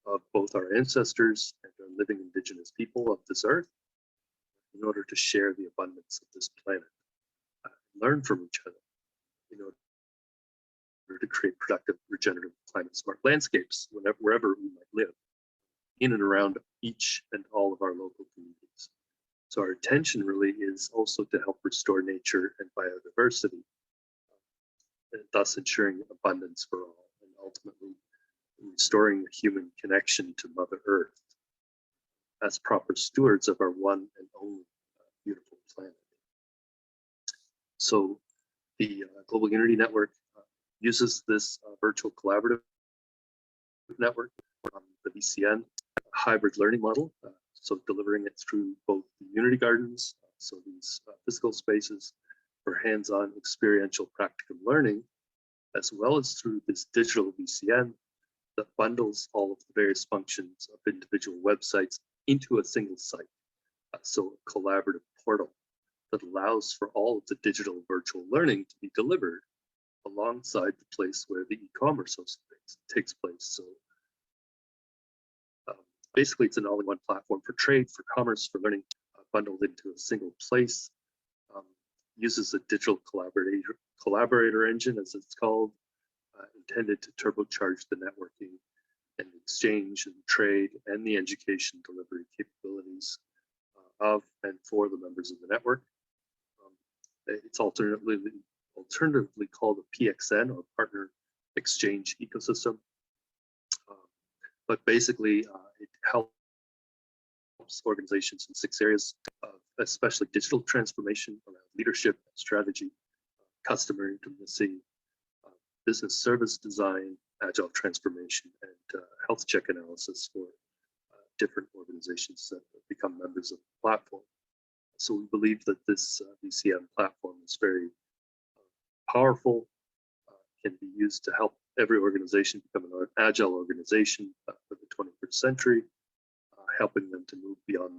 of both our ancestors and our living indigenous people of this earth in order to share the abundance of this planet, learn from each other in order to create productive, regenerative, climate smart landscapes wherever we might live, in and around each and all of our local communities. So our intention really is also to help restore nature and biodiversity, and thus ensuring abundance for all, and ultimately restoring the human connection to Mother Earth as proper stewards of our one and only beautiful planet. So the Global Unity Network uses this virtual collaborative network, the VCN hybrid learning model, so delivering it through both the Unity Gardens, so these physical spaces for hands-on experiential practicum learning, as well as through this digital VCN that bundles all of the various functions of individual websites into a single site. So a collaborative portal that allows for all of the digital virtual learning to be delivered alongside the place where the e-commerce also takes place. So basically it's an all-in-one platform for trade, for commerce, for learning, bundled into a single place. Uses a digital collaborator engine, as it's called, intended to turbocharge the networking and exchange and trade and the education delivery capabilities of and for the members of the network. It's alternatively called a PXN, or Partner Exchange Ecosystem. But basically, it helps organizations in 6 areas, especially digital transformation around leadership, strategy, customer intimacy, business service design, agile transformation, and health check analysis for different organizations that become members of the platform. So we believe that this VCM platform is very powerful, can be used to help every organization become an agile organization for the 21st century, helping them to move beyond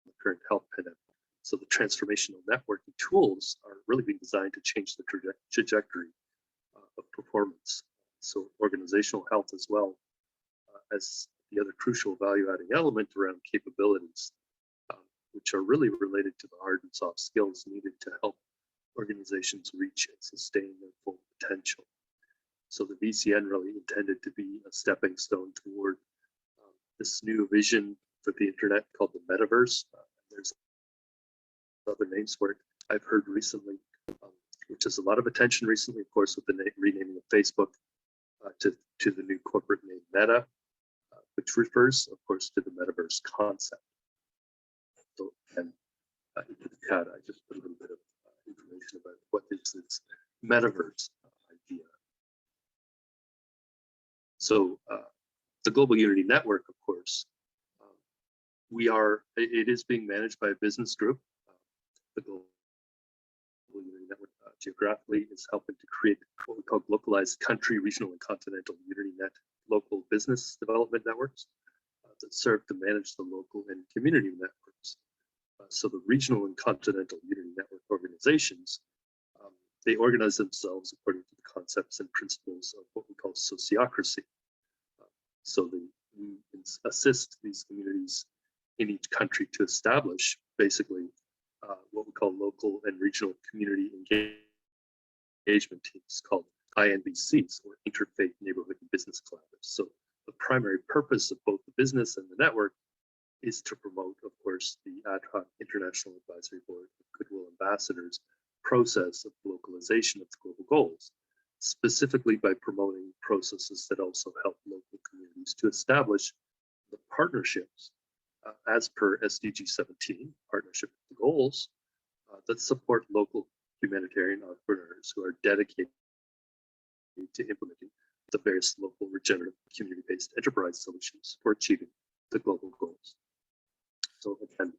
the current health pandemic. So the transformational networking tools are really being designed to change the trajectory of performance. So organizational health as well as the other crucial value-adding element around capabilities, which are really related to the hard and soft skills needed to help organizations reach and sustain their full potential. So the VCN really intended to be a stepping stone toward this new vision for the internet called the metaverse. There's other names for it I've heard recently, which has a lot of attention recently, of course, with the renaming of Facebook to the new corporate name Meta, which refers, of course, to the metaverse concept. So, and into the chat, I just put a little bit of information about what is this metaverse idea. So the Global Unity Network, of course, it is being managed by a business group. The Global Unity Network geographically is helping to create what we call localized country, regional, and continental UnityNet local business development networks that serve to manage the local and community networks. So the regional and continental Unity Network organizations, they organize themselves according to the concepts and principles of what we call sociocracy. So we assist these communities in each country to establish basically what we call local and regional community engagement teams called INBCs, or Interfaith Neighborhood and Business Collaboratives. So the primary purpose of both the business and the network is to promote, of course, the ad hoc International Advisory Board of Goodwill Ambassadors process of localization of the global goals, specifically by promoting processes that also help local communities to establish the partnerships as per SDG 17, partnership with the goals, that support local humanitarian entrepreneurs who are dedicated to implementing the various local regenerative community-based enterprise solutions for achieving the global goals. So again,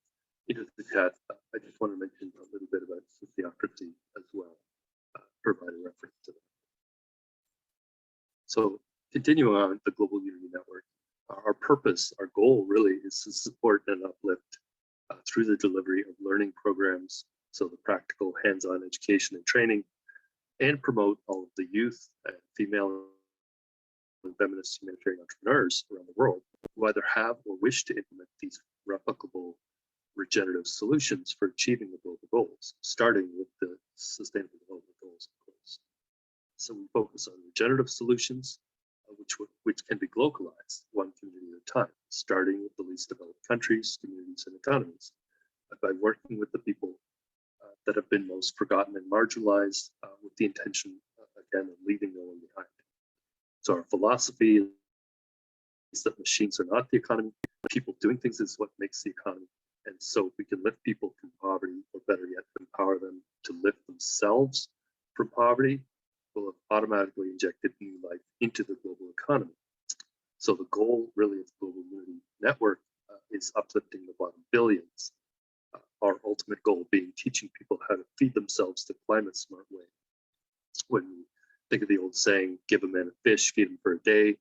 into the chat, I just want to mention a little bit about sociocracy as well, provide a reference to that. So continuing on the Global Unity Network, our purpose, our goal really is to support and uplift through the delivery of learning programs, so the practical hands-on education and training, and promote all of the youth and female and feminist humanitarian entrepreneurs around the world who either have or wish to implement these replicable regenerative solutions for achieving the global goals, starting with the Sustainable Development Goals, of course. So we focus on regenerative solutions, which can be localized one community at a time, starting with the least developed countries, communities, and economies, by working with the people that have been most forgotten and marginalized, with the intention, again, of leaving no one behind. So our philosophy is that machines are not the economy. People doing things is what makes the economy. And so if we can lift people from poverty, or better yet, empower them to lift themselves from poverty, we'll have automatically injected new life into the global economy. So the goal really of the Global Unity Network is uplifting the bottom billions. Our ultimate goal being teaching people how to feed themselves the climate smart way. When we think of the old saying, give a man a fish, feed him for a day,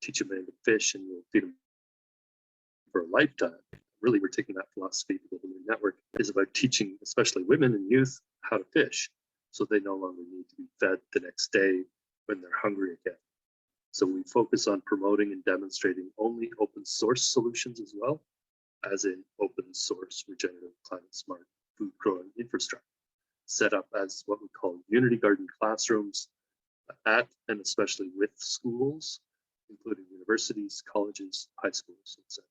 teach a man to fish, and you'll feed him for a lifetime. Really, we're taking that philosophy. The Global Unity Network is about teaching, especially women and youth, how to fish, so they no longer need to be fed the next day when they're hungry again. So we focus on promoting and demonstrating only open source solutions as well, as in open source regenerative climate smart food growing infrastructure, set up as what we call Unity Garden classrooms at and especially with schools, including universities, colleges, high schools, etc.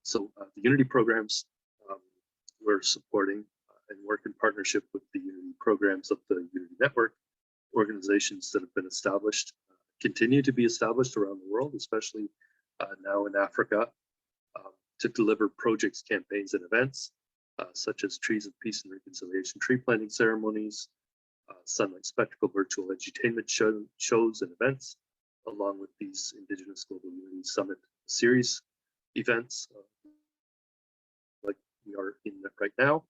So the Unity programs we're supporting and work in partnership with the Unity programs of the Unity Network, organizations that have been established, continue to be established around the world, especially now in Africa, to deliver projects, campaigns, and events, such as Trees of Peace and Reconciliation tree planting ceremonies, Sunlight Spectacle virtual edutainment shows and events, along with these Indigenous Global Unity Summit series events, like we are in right now.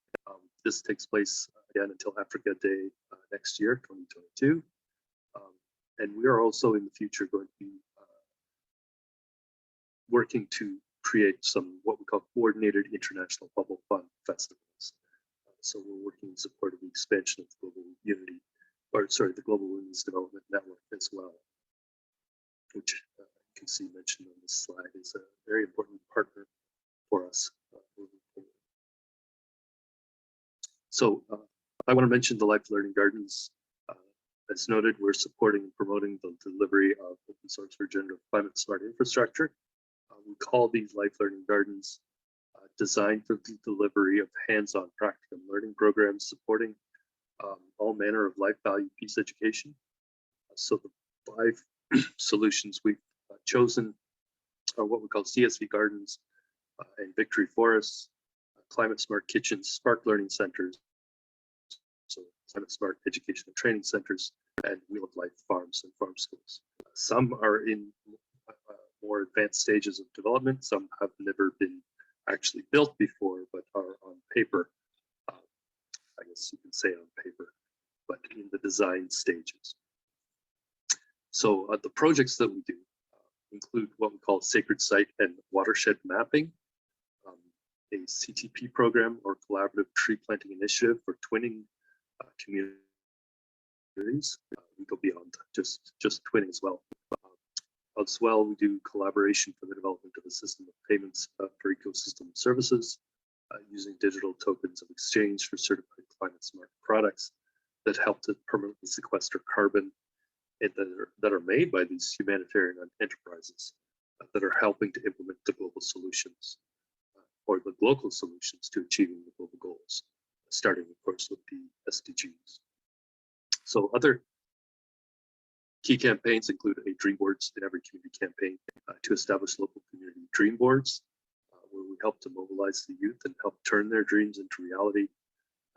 This takes place again until Africa Day next year, 2022. And we are also in the future going to be working to create some what we call coordinated international bubble fun festivals. So we're working in support of the expansion of the Global Unity, the Global Women's Development Network as well, which you can see mentioned on this slide is a very important partner for us moving forward. So I want to mention the Life Learning Gardens. As noted, we're supporting and promoting the delivery of open source regenerative climate smart infrastructure. We call these Life Learning Gardens designed for the delivery of hands-on practical learning programs supporting all manner of life value peace education. So the 5 solutions we've chosen are what we call CSV Gardens and Victory Forests, Climate Smart Kitchens, Spark Learning Centers, so Climate Smart Education and Training Centers, and Wheel of Life Farms and Farm Schools. Some are in more advanced stages of development. Some have never been actually built before, but are on paper, I guess, guess you can say, on paper, but in the design stages. So the projects that we do include what we call sacred site and watershed mapping, a CTP program or collaborative tree planting initiative for twinning communities. We go beyond just twinning as well. As well, we do collaboration for the development of a system of payments for ecosystem services using digital tokens of exchange for certified climate smart products that help to permanently sequester carbon and that are made by these humanitarian enterprises that are helping to implement the global solutions or the local solutions to achieving the global goals, starting, of course, with the SDGs. So other key campaigns include a dream boards in every community campaign to establish local community dream boards, where we help to mobilize the youth and help turn their dreams into reality,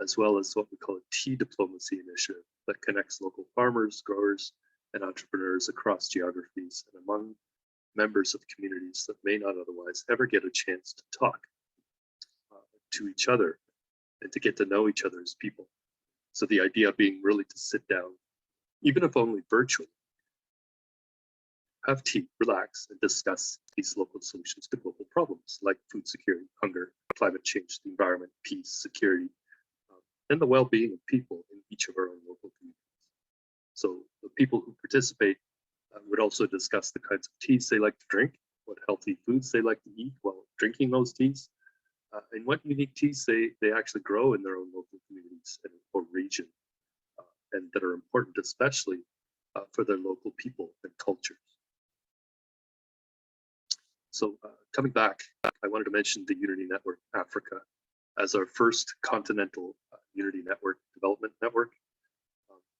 as well as what we call a tea diplomacy initiative that connects local farmers, growers, and entrepreneurs across geographies and among members of communities that may not otherwise ever get a chance to talk to each other and to get to know each other as people. So the idea being really to sit down, even if only virtually, have tea, relax, and discuss these local solutions to global problems like food security, hunger, climate change, the environment, peace, security, and the well-being of people in each of our own local communities. So the people who participate would also discuss the kinds of teas they like to drink, what healthy foods they like to eat while drinking those teas, and what unique teas they actually grow in their own local communities or region, and that are important especially for their local people and cultures. So coming back, I wanted to mention the Unity Network Africa as our first continental Unity Network development network.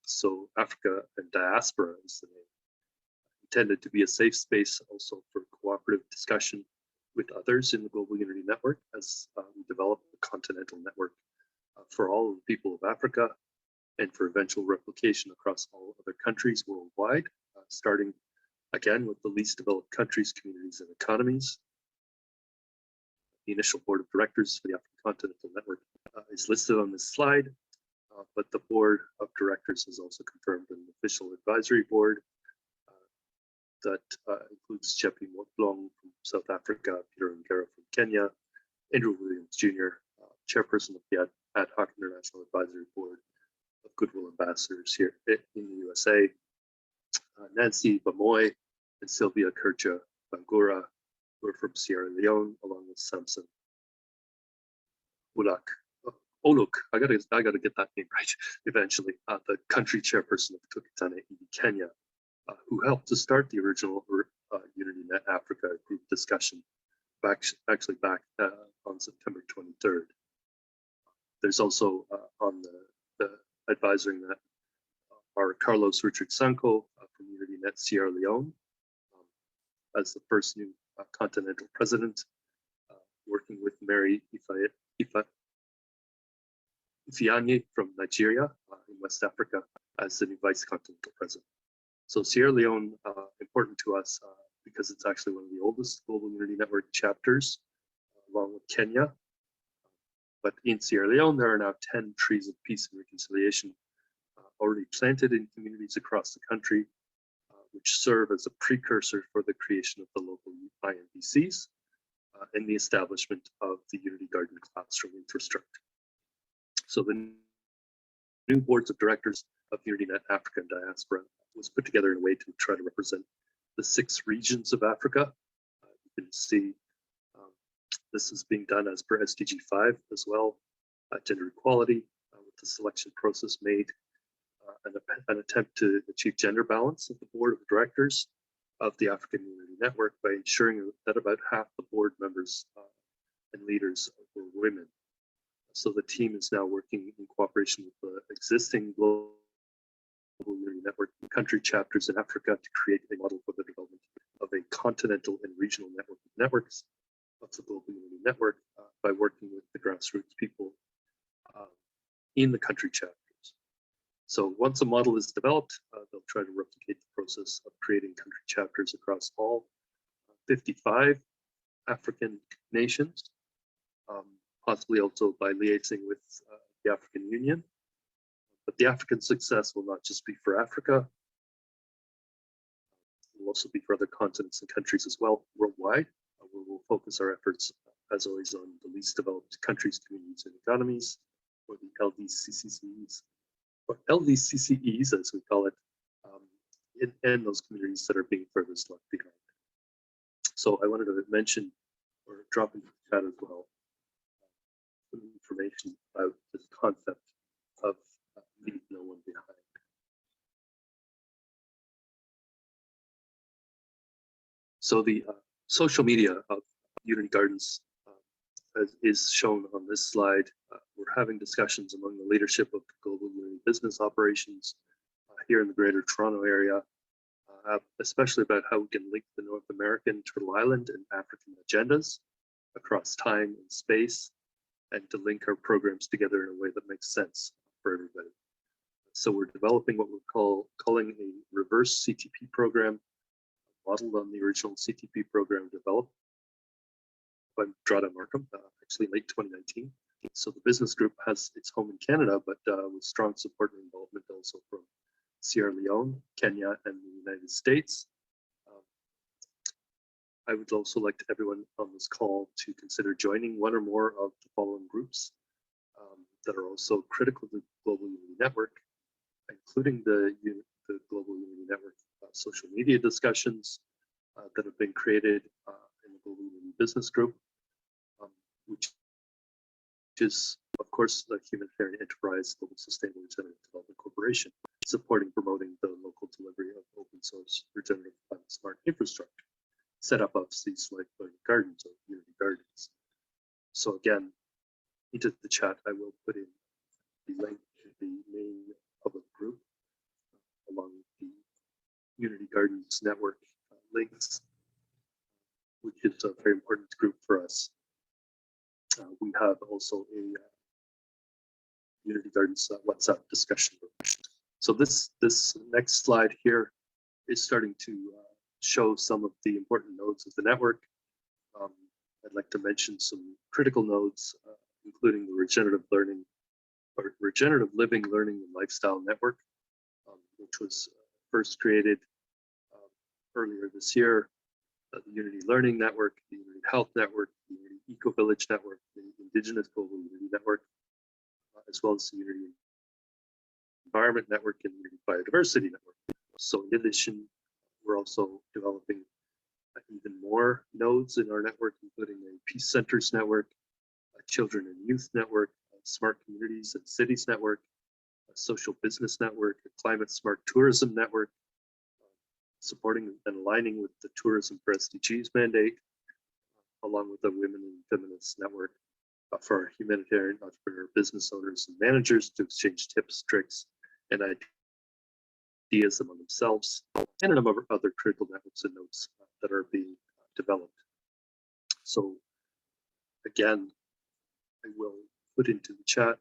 So Africa and Diaspora is the name, intended to be a safe space also for cooperative discussion with others in the Global Unity Network as we develop a continental network for all of the people of Africa and for eventual replication across all other countries worldwide, starting again with the least developed countries, communities, and economies. The initial board of directors for the African Continental Network is listed on this slide, but the board of directors has also confirmed an official advisory board that includes Jeppy Motlong from South Africa, Peter Ngara from Kenya, Andrew Williams Jr., chairperson of the Ad Hoc International Advisory Board of Goodwill Ambassadors here in the USA, Nancy Bamoy and Sylvia Kircha Bangura, who are from Sierra Leone, along with Samson Oluk. I gotta get that name right eventually. The country chairperson of Tukitane, Kenya, who helped to start the original UnityNet Africa group discussion back on September 23rd. There's also on the advisory net are Carlos Richard Sanko from UnityNet Sierra Leone as the first new continental president, working with Mary Ifeanyi from Nigeria in West Africa as the new vice continental president. So Sierra Leone, important to us because it's actually one of the oldest Global Unity Network chapters, along with Kenya. But in Sierra Leone, there are now 10 trees of peace and reconciliation already planted in communities across the country, which serve as a precursor for the creation of the local INBCs and the establishment of the Unity Garden classroom infrastructure. So the new boards of directors of UnityNet Africa and Diaspora was put together in a way to try to represent the 6 regions of Africa. You can see this is being done as per SDG 5 as well, gender equality with the selection process made, an attempt to achieve gender balance of the board of directors of the African Unity Network by ensuring that about half the board members and leaders were women. So the team is now working in cooperation with the existing Global Unity Network country chapters in Africa to create a model for the development of a continental and regional network of networks of the Global Unity Network by working with the grassroots people in the country chapters. So once a model is developed, they'll try to replicate the process of creating country chapters across all 55 African nations, possibly also by liaising with the African Union But the African success will not just be for Africa, it will also be for other continents and countries as well worldwide, where we'll focus our efforts, as always, on the least developed countries, communities, and economies, or the LDCCEs, or LDCCEs, as we call it, and those communities that are being furthest left behind. So I wanted to mention or drop into the chat as well some information about this concept of leave no one behind. So the social media of Unity Gardens is shown on this slide. We're having discussions among the leadership of global Unity business operations here in the Greater Toronto area, especially about how we can link the North American, Turtle Island, and African agendas across time and space, and to link our programs together in a way that makes sense for everybody. So we're developing what we're calling a reverse CTP program, modeled on the original CTP program developed by Drada Markham, actually late 2019. So the business group has its home in Canada, but with strong support and involvement also from Sierra Leone, Kenya, and the United States. I would also like everyone on this call to consider joining one or more of the following groups that are also critical to the Global Unity Network, including the Global Unity Network social media discussions that have been created in the Global Unity Business Group, which is, of course, the Humanitarian Enterprise Global Sustainable Regenerative Development Corporation, supporting promoting the local delivery of open source regenerative climate smart infrastructure, set up of these like learning gardens or Unity Gardens. So again, into the chat, I will put in the link to the main public group along with the Unity Gardens network links, which is a very important group for us. We have also a Unity Gardens WhatsApp discussion group. So this next slide here is starting to show some of the important nodes of the network. I'd like to mention some critical nodes, including the Regenerative Living, Learning, and Lifestyle Network, which was first created earlier this year. The Unity Learning Network, the Unity Health Network, the Unity Eco Village Network, the Indigenous Global Unity Network, as well as the Unity Environment Network and Unity Biodiversity Network. So in addition, we're also developing even more nodes in our network, including a Peace Centers Network, a Children and Youth Network, a Smart Communities and Cities Network, a Social Business Network, a Climate Smart Tourism Network, supporting and aligning with the Tourism for SDGs mandate, along with the Women and Feminists Network for our humanitarian entrepreneur business owners and managers to exchange tips, tricks, and ideas among themselves, and a number of other critical networks and nodes that are being developed. So again, I will put into the chat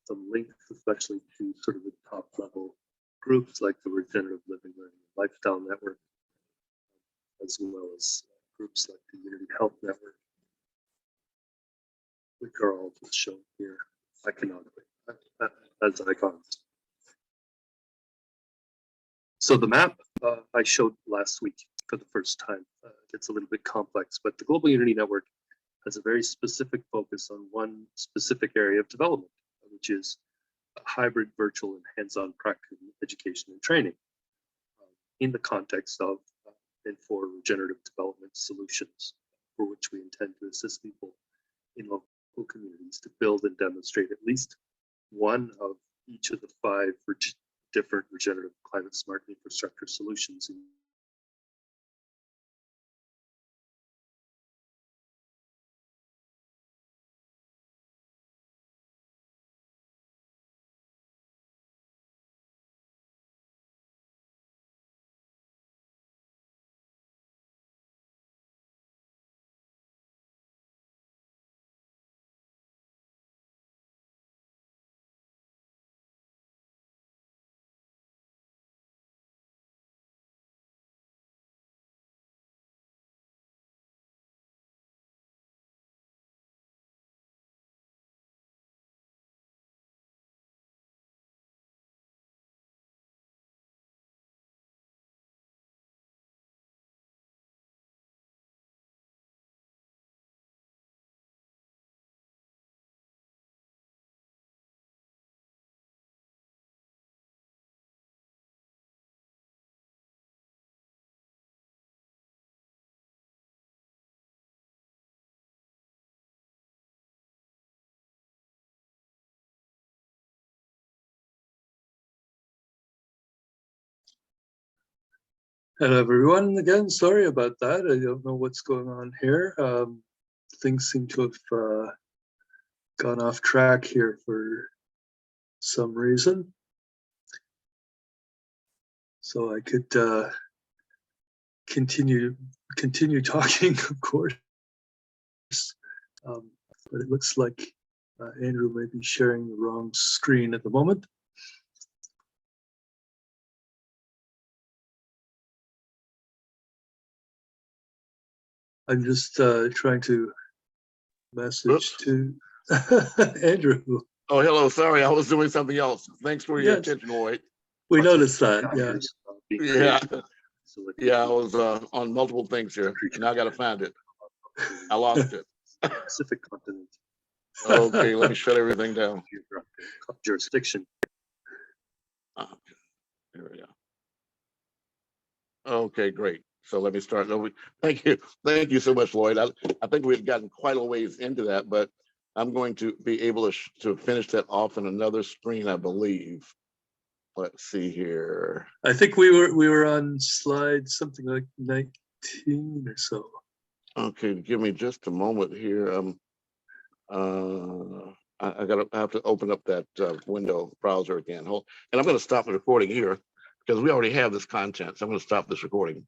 some links, especially to sort of the top level groups like the Regenerative Living, Learning, and Lifestyle Network, as well as groups like the Unity Health Network, which are all just shown here iconically as icons. So the map I showed last week for the first time. It's a little bit complex, but the Global Unity Network has a very specific focus on one specific area of development, which is hybrid, virtual, and hands-on practical education and training in the context of and for regenerative development solutions, for which we intend to assist people in local communities to build and demonstrate at least one of each of the 5 different regenerative climate smart infrastructure solutions in Hello, everyone. Again, sorry about that. I don't know what's going on here. Things seem to have gone off track here for some reason. So I could continue talking, of course. But it looks like Andrew may be sharing the wrong screen at the moment. I'm just trying to message to Andrew. Oh, hello. Sorry, I was doing something else. Thanks for your Yes. attention, Lloyd. We noticed that, yeah. Yeah. Yeah, I was on multiple things here. Now I got to find it. I lost it. Pacific continent. Okay, let me shut everything down. Jurisdiction. There we go. Okay, great. So let me start over. Thank you. Thank you so much, Lloyd. I think we've gotten quite a ways into that, but I'm going to be able to finish that off in another screen, I believe. Let's see here. I think we were on slide something like 19 or so. Okay, give me just a moment here. I have to open up that window browser again. And I'm going to stop the recording here because we already have this content. So I'm going to stop this recording.